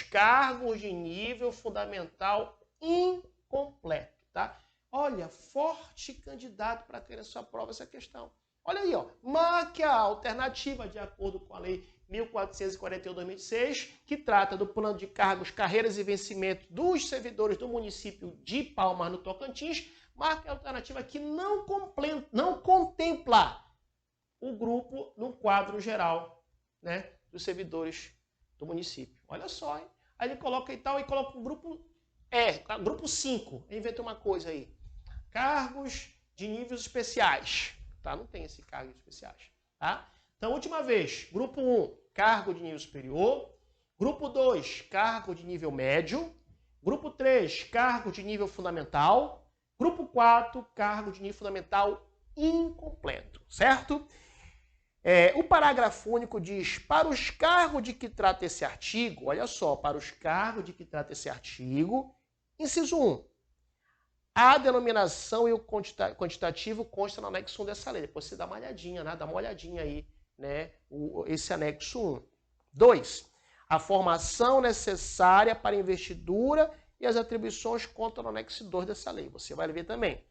cargos de nível fundamental incompleto, tá? Olha, forte candidato para ter na sua prova essa questão. Olha aí, ó, marque a alternativa de acordo com a lei 1441/2006, que trata do plano de cargos, carreiras e vencimento dos servidores do município de Palmas, no Tocantins. Marque a alternativa que não contempla o grupo no quadro geral, né, dos servidores do município. Olha só, hein? Aí ele coloca e tal, e coloca o grupo grupo 5. Inventa uma coisa aí. Cargos de níveis especiais. Tá? Não tem esse cargo de especiais. Tá? Então, última vez. Grupo 1, cargo de nível superior. Grupo 2, cargo de nível médio. Grupo 3, cargo de nível fundamental. Grupo 4, cargo de nível fundamental incompleto. Certo? O parágrafo único diz, para os cargos de que trata esse artigo, olha só, para os cargos de que trata esse artigo, inciso 1, a denominação e o quantitativo consta no anexo 1 dessa lei. Depois você dá uma olhadinha, né? Dá uma olhadinha aí, né? Esse anexo 1. 2, a formação necessária para a investidura e as atribuições constam no anexo 2 dessa lei. Você vai ver também.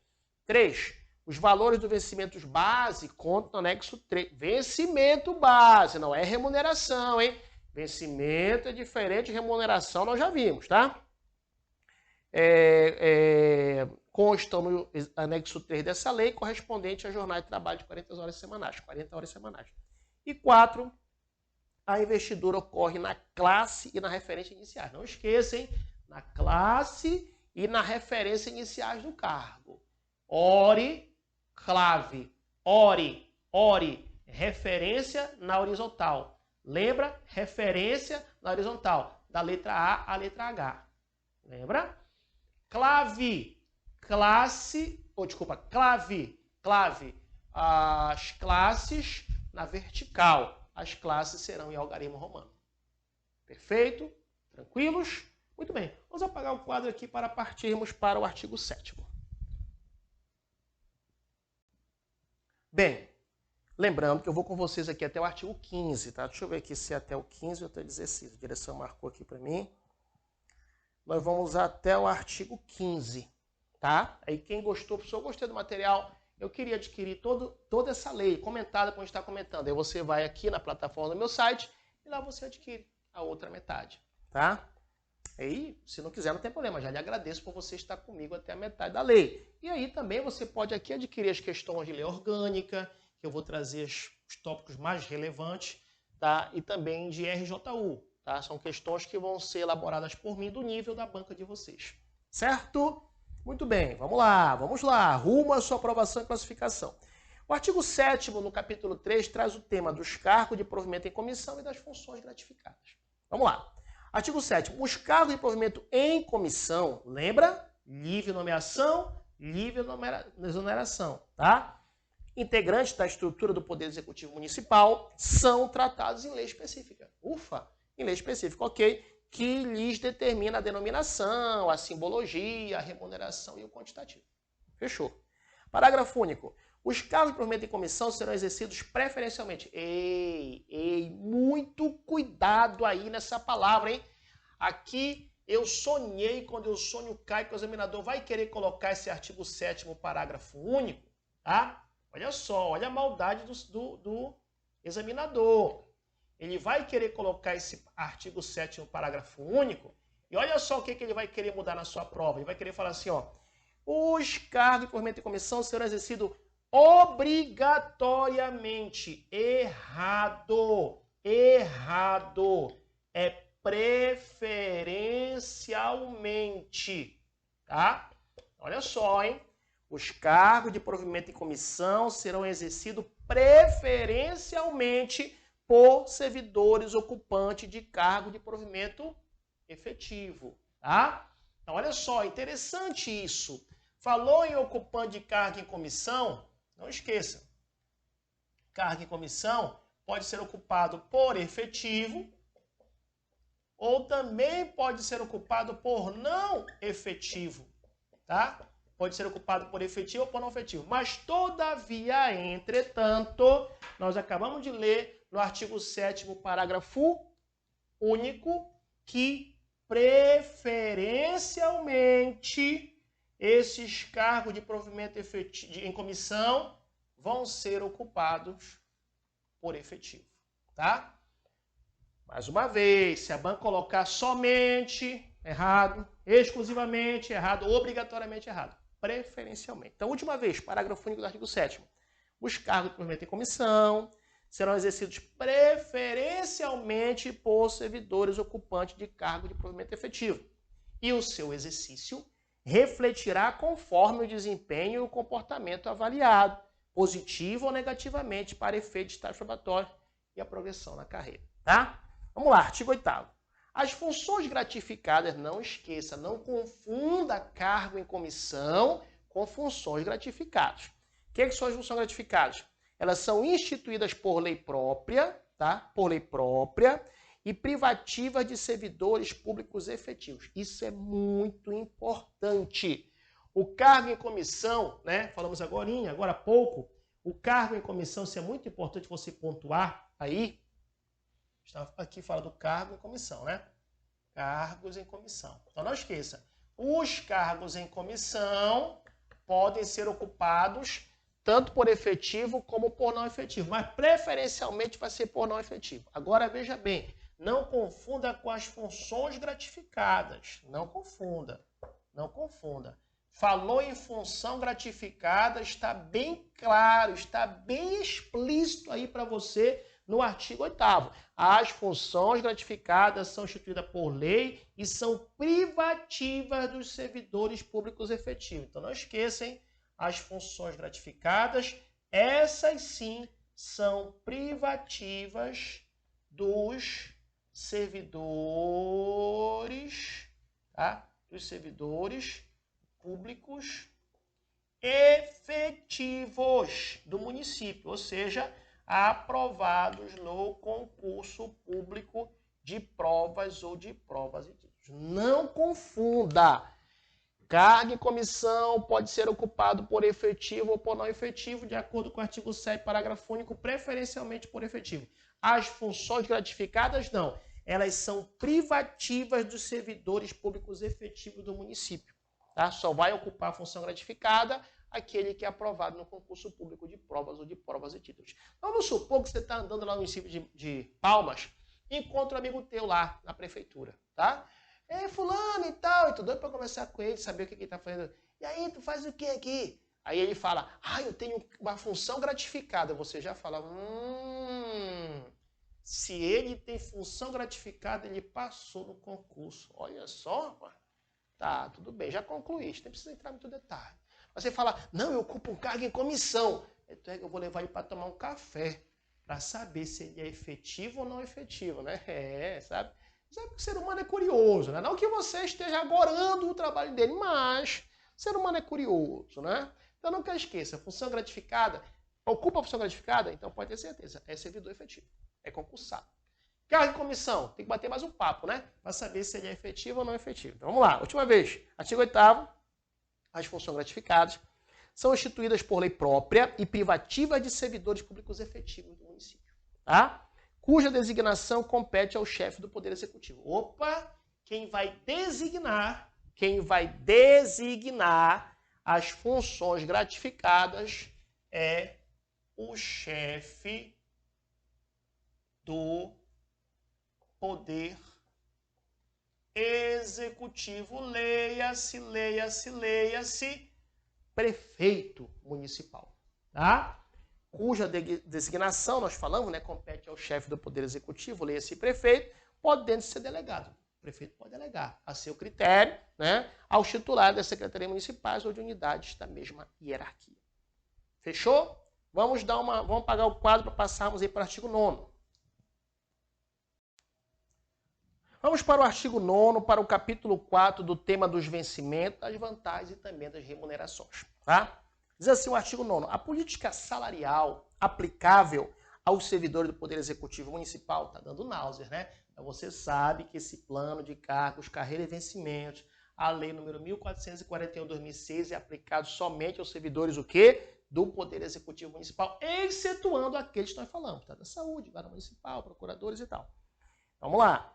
3, os valores do vencimento base contam no anexo 3. Vencimento base, não é remuneração, hein? Vencimento é diferente de remuneração, nós já vimos, tá? Constam no anexo 3 dessa lei, correspondente à jornada de trabalho de 40 horas semanais. 40 horas semanais. E 4, a investidura ocorre na classe e na referência iniciais. Não esqueçam, hein? Na classe e na referência iniciais do cargo. ORE, clave. ORE, referência na horizontal. Lembra? Referência na horizontal. Da letra A à letra H. Lembra? Clave, clave. As classes na vertical. As classes serão em algarismo romano. Perfeito? Tranquilos? Muito bem. Vamos apagar o quadro aqui para partirmos para o artigo 7º. Bem, lembrando que eu vou com vocês aqui até o artigo 15, tá? Deixa eu ver aqui se é até o 15 ou até o 16. A direção marcou aqui para mim. Nós vamos até o artigo 15, tá? Aí quem gostou, professor, eu gostei do material, eu queria adquirir toda essa lei comentada como a gente está comentando. Aí você vai aqui na plataforma do meu site e lá você adquire a outra metade, tá? Aí, se não quiser, não tem problema. Já lhe agradeço por você estar comigo até a metade da lei. E aí também você pode aqui adquirir as questões de lei orgânica, que eu vou trazer os tópicos mais relevantes, tá? E também de RJU, tá? São questões que vão ser elaboradas por mim do nível da banca de vocês. Certo? Muito bem, vamos lá. Rumo à sua aprovação e classificação. O artigo 7º, no capítulo 3, traz o tema dos cargos de provimento em comissão e das funções gratificadas. Vamos lá. Artigo 7º. Os cargos de provimento em comissão, lembra? Livre nomeação, livre exoneração, tá? Integrantes da estrutura do Poder Executivo Municipal são tratados em lei específica. Ufa! Em lei específica, ok? Que lhes determina a denominação, a simbologia, a remuneração e o quantitativo. Fechou. Parágrafo único. Os cargos de provimento em comissão serão exercidos preferencialmente. Muito cuidado aí nessa palavra, hein? Aqui eu sonhei, quando eu sonho cai, que o examinador vai querer colocar esse artigo 7º, parágrafo único, tá? Olha só, olha a maldade do examinador. Ele vai querer colocar esse artigo 7º, parágrafo único, e olha só o que ele vai querer mudar na sua prova. Ele vai querer falar assim, ó, os cargos de provimento em comissão serão exercidos obrigatoriamente. Errado. É preferencialmente. Tá? Olha só, hein? Os cargos de provimento em comissão serão exercidos preferencialmente por servidores ocupantes de cargo de provimento efetivo. Tá? Então, olha só, interessante isso. Falou em ocupante de cargo em comissão, não esqueça. Cargo em comissão pode ser ocupado por efetivo ou também pode ser ocupado por não efetivo, tá? Pode ser ocupado por efetivo ou por não efetivo. Mas, todavia, entretanto, nós acabamos de ler no artigo 7º, parágrafo único, que preferencialmente esses cargos de provimento em comissão vão ser ocupados por efetivo, tá? Mais uma vez, se a banca colocar somente, errado, exclusivamente, errado, obrigatoriamente, errado, preferencialmente. Então, última vez, parágrafo único do artigo 7º. Os cargos de provimento em comissão serão exercidos preferencialmente por servidores ocupantes de cargo de provimento efetivo. E o seu exercício refletirá conforme o desempenho e o comportamento avaliado, positivo ou negativamente, para efeito de estágio probatório e a progressão na carreira. Tá? Vamos lá, artigo 8º. As funções gratificadas, não esqueça, não confunda cargo em comissão com funções gratificadas. O que são as funções gratificadas? Elas são instituídas por lei própria, tá? Por lei própria, e privativas de servidores públicos efetivos. Isso é muito importante. O cargo em comissão, né? Falamos agora há pouco, o cargo em comissão, isso é muito importante você pontuar aí. Aqui fala do cargo em comissão, né? Cargos em comissão. Então não esqueça, os cargos em comissão podem ser ocupados tanto por efetivo como por não efetivo, mas preferencialmente vai ser por não efetivo. Agora veja bem, não confunda com as funções gratificadas. Não confunda. Não confunda. Falou em função gratificada, está bem claro, está bem explícito aí para você no artigo 8º. As funções gratificadas são instituídas por lei e são privativas dos servidores públicos efetivos. Então não esqueçam, as funções gratificadas, essas sim são privativas dos servidores, tá? Dos servidores públicos efetivos do município, ou seja, aprovados no concurso público de provas ou de provas e títulos. Não confunda. Cargo em comissão pode ser ocupado por efetivo ou por não efetivo, de acordo com o artigo 7º, parágrafo único, preferencialmente por efetivo. As funções gratificadas, não. Elas são privativas dos servidores públicos efetivos do município. Tá? Só vai ocupar a função gratificada aquele que é aprovado no concurso público de provas ou de provas e títulos. Vamos supor que você está andando lá no município de Palmas e encontra um amigo teu lá na prefeitura, tá? É fulano e tal, e tu doido para conversar com ele, saber o que ele está fazendo. E aí, tu faz o que aqui? Aí ele fala, eu tenho uma função gratificada. Você já fala, se ele tem função gratificada, ele passou no concurso. Olha só, mano. Tá, tudo bem, já concluíste, nem precisa entrar muito detalhe. Você fala, não, eu ocupo um cargo em comissão. Então eu vou levar ele para tomar um café, para saber se ele é efetivo ou não efetivo, né? Sabe? Sabe que o ser humano é curioso, né? Não que você esteja agorando o trabalho dele, mas o ser humano é curioso, né? Então nunca esqueça, função gratificada, ocupa a função gratificada, então pode ter certeza, é servidor efetivo, é concursado. Cargo em comissão, tem que bater mais um papo, né? Para saber se ele é efetivo ou não efetivo. Então vamos lá, última vez. Artigo 8º, as funções gratificadas são instituídas por lei própria e privativa de servidores públicos efetivos do município, tá? Cuja designação compete ao chefe do Poder Executivo. Opa! Quem vai designar as funções gratificadas é o chefe do Poder Executivo. Leia-se, prefeito municipal, tá? Cuja designação, nós falamos, né, compete ao chefe do Poder Executivo, leia-se prefeito, podendo ser delegado. O prefeito pode delegar, a seu critério, né, aos titulares das secretarias municipais ou de unidades da mesma hierarquia. Fechou? Vamos apagar o quadro para passarmos aí para o artigo 9º. Vamos para o artigo 9º, para o capítulo 4 do tema dos vencimentos, das vantagens e também das remunerações. Tá? Diz assim o artigo 9º, a política salarial aplicável aos servidores do Poder Executivo Municipal, está dando náuseas, né? Então você sabe que esse plano de cargos, carreira e vencimentos, a lei número 1441/2006 é aplicado somente aos servidores o quê? Do Poder Executivo Municipal, excetuando aqueles que nós falamos, tá? Da saúde, guarda municipal, procuradores e tal. Vamos lá.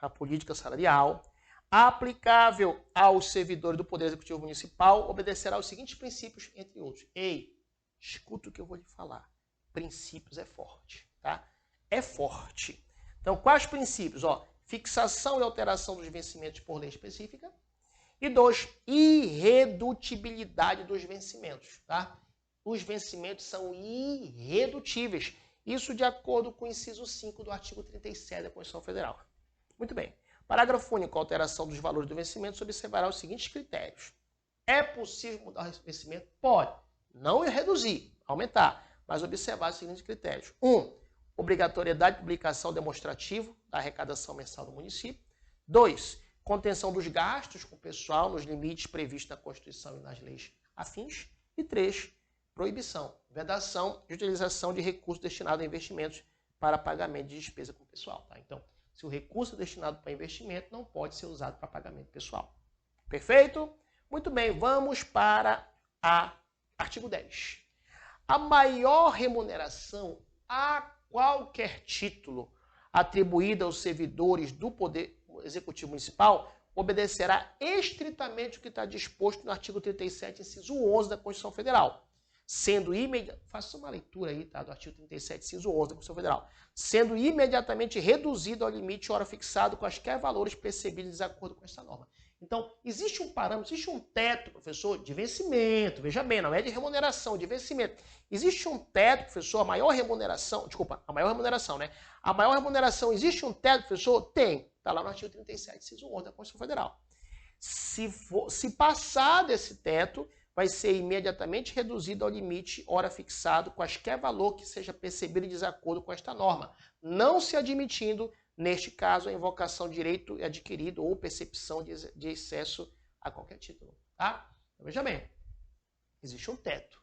A política salarial aplicável aos servidores do Poder Executivo Municipal obedecerá aos seguintes princípios, entre outros. Ei, escuta o que eu vou lhe falar. Princípios é forte, tá? É forte. Então, quais princípios? Fixação e alteração dos vencimentos por lei específica. E 2, irredutibilidade dos vencimentos, tá? os vencimentos são irredutíveis. Isso de acordo com o inciso 5 do artigo 37 da Constituição Federal. Muito bem. Parágrafo único. A alteração dos valores do vencimento se observará os seguintes critérios. É possível mudar o vencimento? Pode. Não reduzir, aumentar, mas observar os seguintes critérios. 1. Obrigatoriedade de publicação demonstrativa da arrecadação mensal do município. 2. Contenção dos gastos com o pessoal nos limites previstos na Constituição e nas leis afins. E 3. Proibição, vedação de utilização de recursos destinados a investimentos para pagamento de despesa com o pessoal. Tá? Então, se o recurso é destinado para investimento, não pode ser usado para pagamento pessoal. Perfeito? Muito bem, vamos para o artigo 10. A maior remuneração a qualquer título atribuída aos servidores do Poder Executivo Municipal obedecerá estritamente o que está disposto no artigo 37, inciso 11 da Constituição Federal. Sendo faça uma leitura aí, tá, do artigo 37, inciso 11 da Constituição Federal. Sendo imediatamente reduzido ao limite hora fixado quaisquer valores percebidos em desacordo com essa norma. Então, existe um parâmetro, existe um teto, professor, de vencimento. Veja bem, não é de remuneração, de vencimento. Existe um teto, professor, a maior remuneração, né? A maior remuneração, existe um teto, professor? Tem. Está lá no artigo 37, inciso 11 da Constituição Federal. Se passar desse teto, vai ser imediatamente reduzido ao limite hora fixado quaisquer valor que seja percebido em desacordo com esta norma, não se admitindo, neste caso, a invocação de direito adquirido ou percepção de excesso a qualquer título. Tá? Então, veja bem, existe um teto,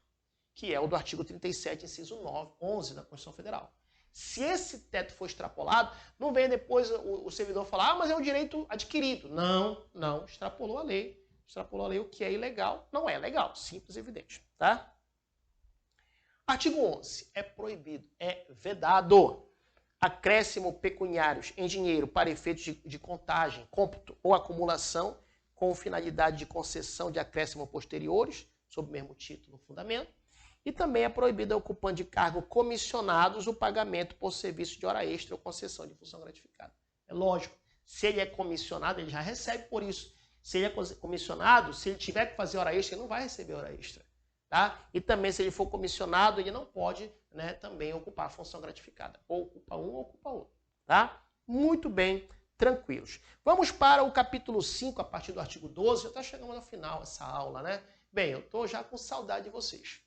que é o do artigo 37, inciso 11 da Constituição Federal. Se esse teto for extrapolado, não vem depois o servidor falar, mas é um direito adquirido. Não, extrapolou a lei. Extrapolou a lei, o que é ilegal, não é legal, simples e evidente, tá? Artigo 11, é proibido, é vedado acréscimo pecuniários em dinheiro para efeitos de contagem, cômputo ou acumulação com finalidade de concessão de acréscimo posteriores, sob o mesmo título ou fundamento, e também é proibido ao ocupante de cargo comissionados o pagamento por serviço de hora extra ou concessão de função gratificada. É lógico, se ele é comissionado, ele já recebe por isso. Se ele é comissionado, se ele tiver que fazer hora extra, ele não vai receber hora extra. Tá? E também, se ele for comissionado, ele não pode, né, também ocupar a função gratificada. Ou ocupa um ou ocupa outro. Tá? Muito bem, tranquilos. Vamos para o capítulo 5, a partir do artigo 12. Já está chegando ao final essa aula, né? Bem, eu estou já com saudade de vocês.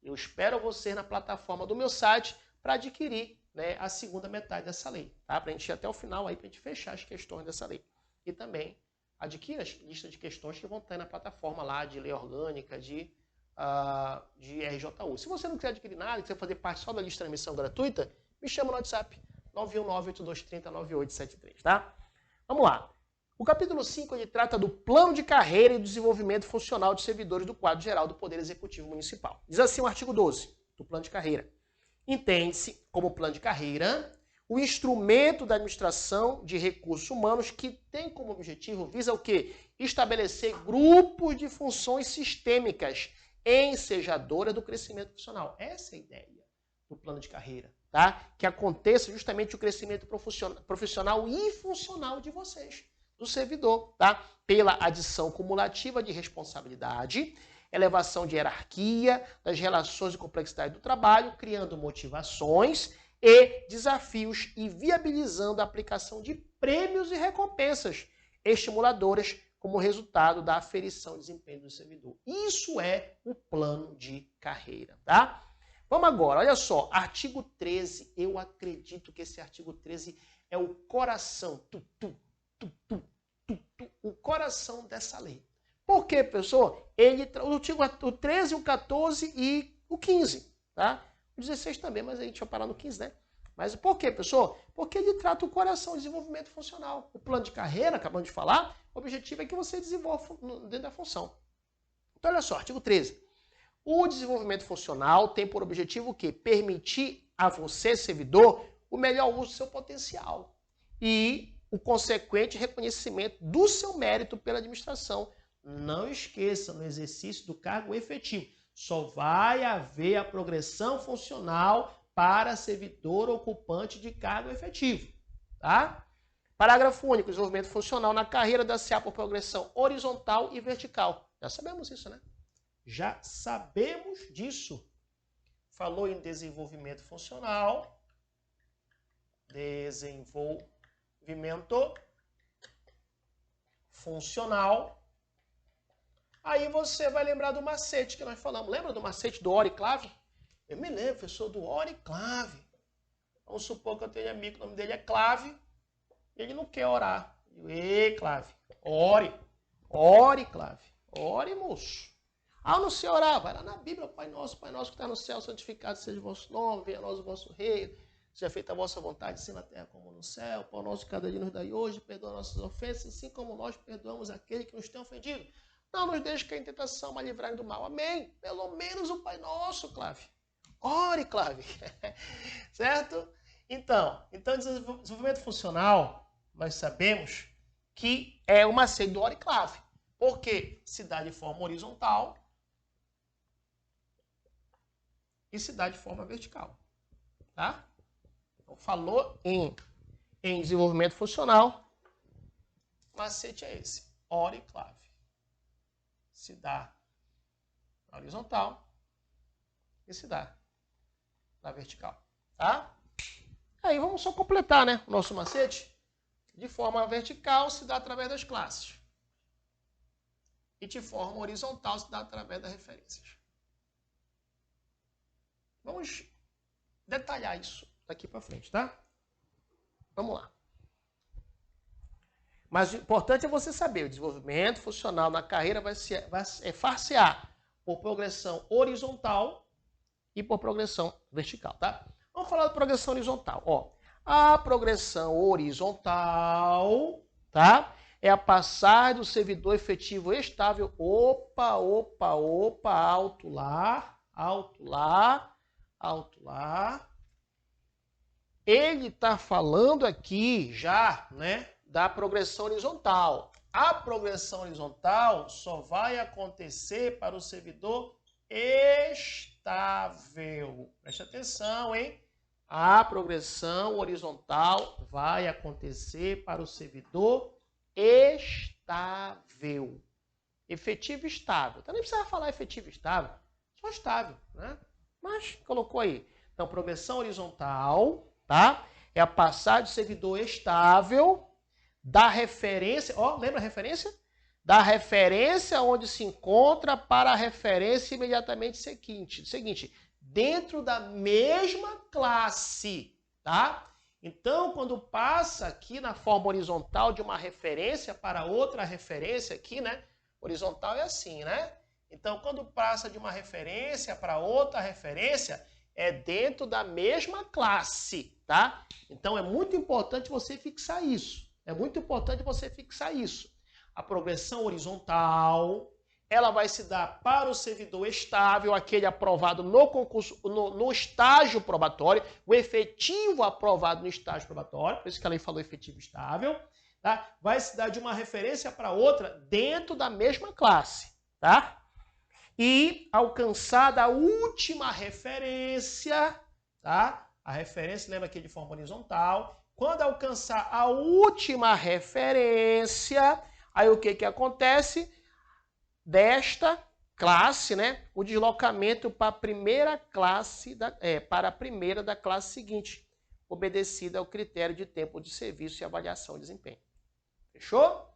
Eu espero vocês na plataforma do meu site para adquirir, né, a segunda metade dessa lei. Tá? Para a gente ir até o final, para a gente fechar as questões dessa lei. E também adquira as listas de questões que vão estar na plataforma lá de lei orgânica, de RJU. Se você não quiser adquirir nada, quiser fazer parte só da lista de emissão gratuita, me chama no WhatsApp 919-8230-9873, tá? Vamos lá. O capítulo 5 ele trata do plano de carreira e do desenvolvimento funcional de servidores do quadro geral do Poder Executivo Municipal. Diz assim o artigo 12 do plano de carreira. Entende-se como plano de carreira o instrumento da administração de recursos humanos que tem como objetivo, visa o quê? Estabelecer grupos de funções sistêmicas ensejadoras do crescimento profissional. Essa é a ideia do plano de carreira, tá? Que aconteça justamente o crescimento profissional e funcional de vocês, do servidor, tá? Pela adição cumulativa de responsabilidade, elevação de hierarquia, das relações e complexidade do trabalho, criando motivações e desafios e viabilizando a aplicação de prêmios e recompensas estimuladores como resultado da aferição e desempenho do servidor. Isso é o plano de carreira, tá? Vamos agora, olha só, artigo 13, eu acredito que esse artigo 13 é o coração, o coração dessa lei. Por quê, pessoal? O 13, o 14 e o 15, tá? O 16 também, mas a gente vai parar no 15, né? Mas por quê, pessoal? Porque ele trata o coração, o desenvolvimento funcional. O plano de carreira, acabamos de falar, o objetivo é que você desenvolva dentro da função. Então, olha só, artigo 13. O desenvolvimento funcional tem por objetivo o quê? Permitir a você, servidor, o melhor uso do seu potencial e o consequente reconhecimento do seu mérito pela administração. Não esqueça, no exercício do cargo efetivo, só vai haver a progressão funcional para servidor ocupante de cargo efetivo. Tá? Parágrafo único. Desenvolvimento funcional na carreira dá-se-á por progressão horizontal e vertical. Já sabemos isso, né? Já sabemos disso. falou em desenvolvimento funcional. Desenvolvimento funcional. Aí você vai lembrar do macete que nós falamos. Lembra do macete do hora e clave? Eu me lembro, professor, do hora e clave. Vamos supor que eu tenho um amigo, o nome dele é Clave, ele não quer orar. Ei, Clave, ore. Ore, Clave. Ore, moço. Ah, não sei orar. Vai lá na Bíblia, Pai Nosso que está no céu, santificado seja o vosso nome, venha a nós o vosso reino. Seja feita a vossa vontade, assim na terra como no céu. Pão nosso de cada dia nos dai hoje, perdoa nossas ofensas, assim como nós perdoamos aquele que nos tem ofendido. Não nos deixe cair em tentação, mas livrai do mal. Amém. Pelo menos o Pai Nosso, Clave. Ore, Clave. Certo? Então, desenvolvimento funcional, nós sabemos que é uma macete do hora e clave. Porque se dá de forma horizontal e se dá de forma vertical. Tá? Então, falou em desenvolvimento funcional, o macete é esse, hora e clave. Se dá na horizontal e se dá na vertical. Tá? Aí vamos só completar, né, o nosso macete. De forma vertical se dá através das classes. E de forma horizontal se dá através das referências. Vamos detalhar isso daqui para frente, tá? Vamos lá. Mas o importante é você saber, o desenvolvimento funcional na carreira vai far-se-á por progressão horizontal e por progressão vertical, tá? Vamos falar da progressão horizontal. Ó, a progressão horizontal, tá? É a passagem do servidor efetivo estável. Opa, alto lá, alto lá, alto lá. Ele está falando aqui já, né, da progressão horizontal. A progressão horizontal só vai acontecer para o servidor estável. Preste atenção, hein? A progressão horizontal vai acontecer para o servidor estável. Efetivo estável. Então nem precisa falar efetivo estável, só estável, né? Mas colocou aí. Então, progressão horizontal, tá? É a passagem do servidor estável da referência, ó, lembra a referência? Da referência onde se encontra para a referência imediatamente seguinte, dentro da mesma classe, tá? Então, quando passa aqui na forma horizontal de uma referência para outra referência aqui, né? Horizontal é assim, né? Então, quando passa de uma referência para outra referência, é dentro da mesma classe, tá? Então, é muito importante você fixar isso. É muito importante você fixar isso. A progressão horizontal, ela vai se dar para o servidor estável, aquele aprovado no concurso, no estágio probatório, o efetivo aprovado no estágio probatório, por isso que a lei falou efetivo estável, tá? Vai se dar de uma referência para outra dentro da mesma classe, tá? E alcançada a última referência, tá? A referência, lembra aqui de forma horizontal. Quando alcançar a última referência, aí o que acontece? Desta classe, né? O deslocamento para a primeira classe, para a primeira da classe seguinte, obedecida ao critério de tempo de serviço e avaliação de desempenho. Fechou?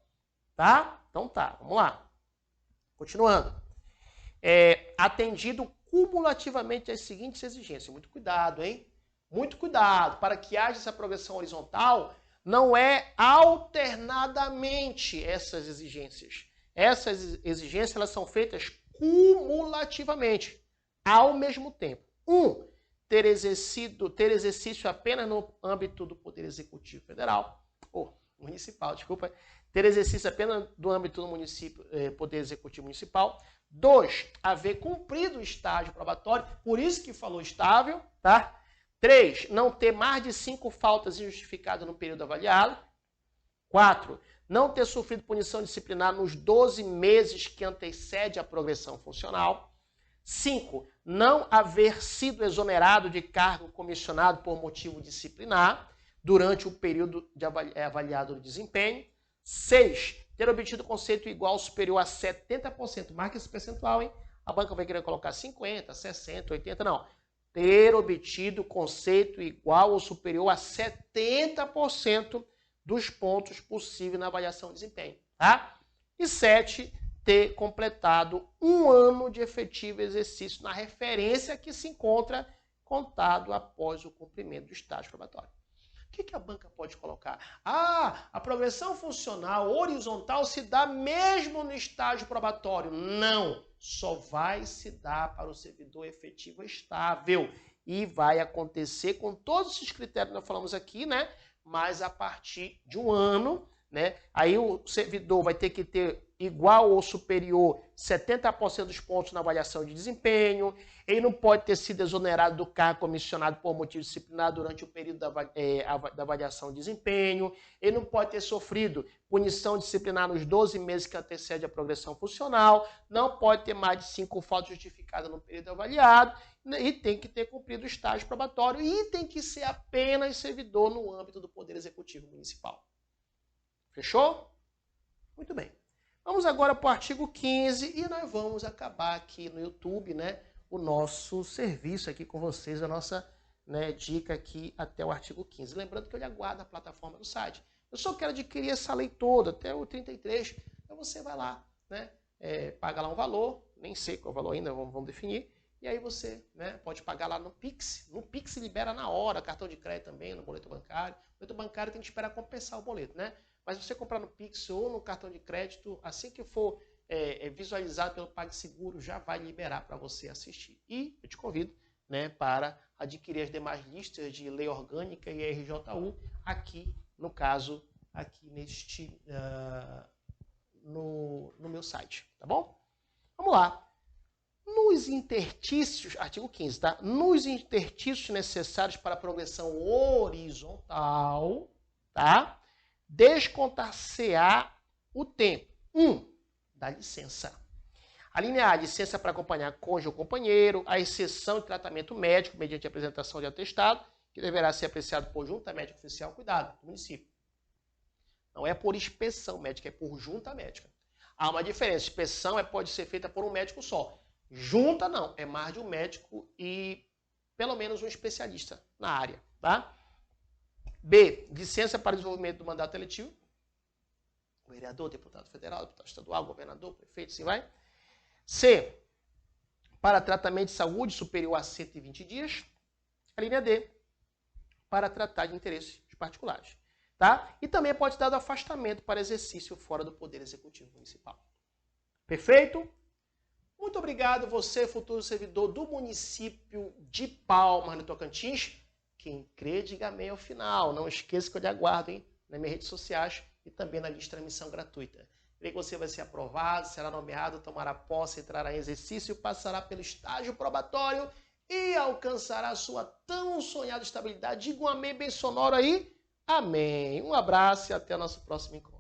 Tá? Então tá, vamos lá. Continuando. Atendido cumulativamente às seguintes exigências. Muito cuidado, hein? Muito cuidado. Para que haja essa progressão horizontal, não é alternadamente essas exigências. Essas exigências elas são feitas cumulativamente, ao mesmo tempo. Ter exercício apenas no âmbito do Poder Executivo Federal, ou municipal, desculpa. Ter exercício apenas do âmbito do município, Poder Executivo Municipal. 2, haver cumprido o estágio probatório, por isso que falou estável, tá? 3, não ter mais de 5 faltas injustificadas no período avaliado. 4, não ter sofrido punição disciplinar nos 12 meses que antecede a progressão funcional. 5, não haver sido exonerado de cargo comissionado por motivo disciplinar durante o período avaliado do desempenho. 6, ter obtido conceito igual ou superior a 70%. Marca esse percentual, hein? A banca vai querer colocar 50%, 60%, 80%, não. ter obtido conceito igual ou superior a 70% dos pontos possíveis na avaliação de desempenho, tá? E 7, ter completado 1 ano de efetivo exercício na referência que se encontra contado após o cumprimento do estágio probatório. O que a banca pode colocar? A progressão funcional horizontal se dá mesmo no estágio probatório. Não, só vai se dar para o servidor efetivo estável. E vai acontecer com todos esses critérios que nós falamos aqui, né? Mas a partir de 1 ano, né? Aí o servidor vai ter que ter igual ou superior 70% dos pontos na avaliação de desempenho. Ele não pode ter sido exonerado do cargo comissionado por motivo disciplinar durante o período da avaliação de desempenho. Ele não pode ter sofrido punição disciplinar nos 12 meses que antecede a progressão funcional. Não pode ter mais de 5 faltas justificadas no período avaliado. E tem que ter cumprido o estágio probatório. E tem que ser apenas servidor no âmbito do Poder Executivo Municipal. Fechou? Muito bem. Vamos agora para o artigo 15 e nós vamos acabar aqui no YouTube, né, o nosso serviço aqui com vocês, a nossa, né, dica aqui até o artigo 15. Lembrando que eu lhe aguardo a plataforma do site. Eu só quero adquirir essa lei toda, até o 33, então você vai lá, né, paga lá um valor, nem sei qual é o valor ainda, vamos definir, e aí você, né, pode pagar lá no Pix. No Pix libera na hora, cartão de crédito também, no boleto bancário. O boleto bancário tem que esperar compensar o boleto, né? Mas se você comprar no Pix ou no cartão de crédito, assim que for visualizado pelo PagSeguro, já vai liberar para você assistir. E eu te convido, né, para adquirir as demais listas de lei orgânica e RJU aqui, no caso, aqui no meu site, tá bom? Vamos lá. Nos interstícios, artigo 15, tá? Nos interstícios necessários para a progressão horizontal, tá? Descontar-se-á o tempo. 1. Da licença. A linha A, licença para acompanhar cônjuge ou companheiro, a exceção de tratamento médico mediante apresentação de atestado, que deverá ser apreciado por junta médica oficial, cuidado, do município. Não é por inspeção médica, é por junta médica. Há uma diferença. Inspeção pode ser feita por um médico só. Junta não, é mais de um médico e pelo menos um especialista na área, tá? B, licença para desenvolvimento do mandato eletivo. Vereador, deputado federal, deputado estadual, governador, prefeito, assim vai. C, para tratamento de saúde superior a 120 dias. A linha D, para tratar de interesses particulares, tá? E também pode ser dado afastamento para exercício fora do Poder Executivo Municipal. Perfeito? Muito obrigado, você, futuro servidor do município de Palmas, no Tocantins. Quem crê, diga amém ao final. Não esqueça que eu lhe aguardo, hein, nas minhas redes sociais e também na lista de transmissão gratuita. Creio que você vai ser aprovado, será nomeado, tomará posse, entrará em exercício, passará pelo estágio probatório e alcançará a sua tão sonhada estabilidade. Diga um amém bem sonoro aí. Amém. Um abraço e até o nosso próximo encontro.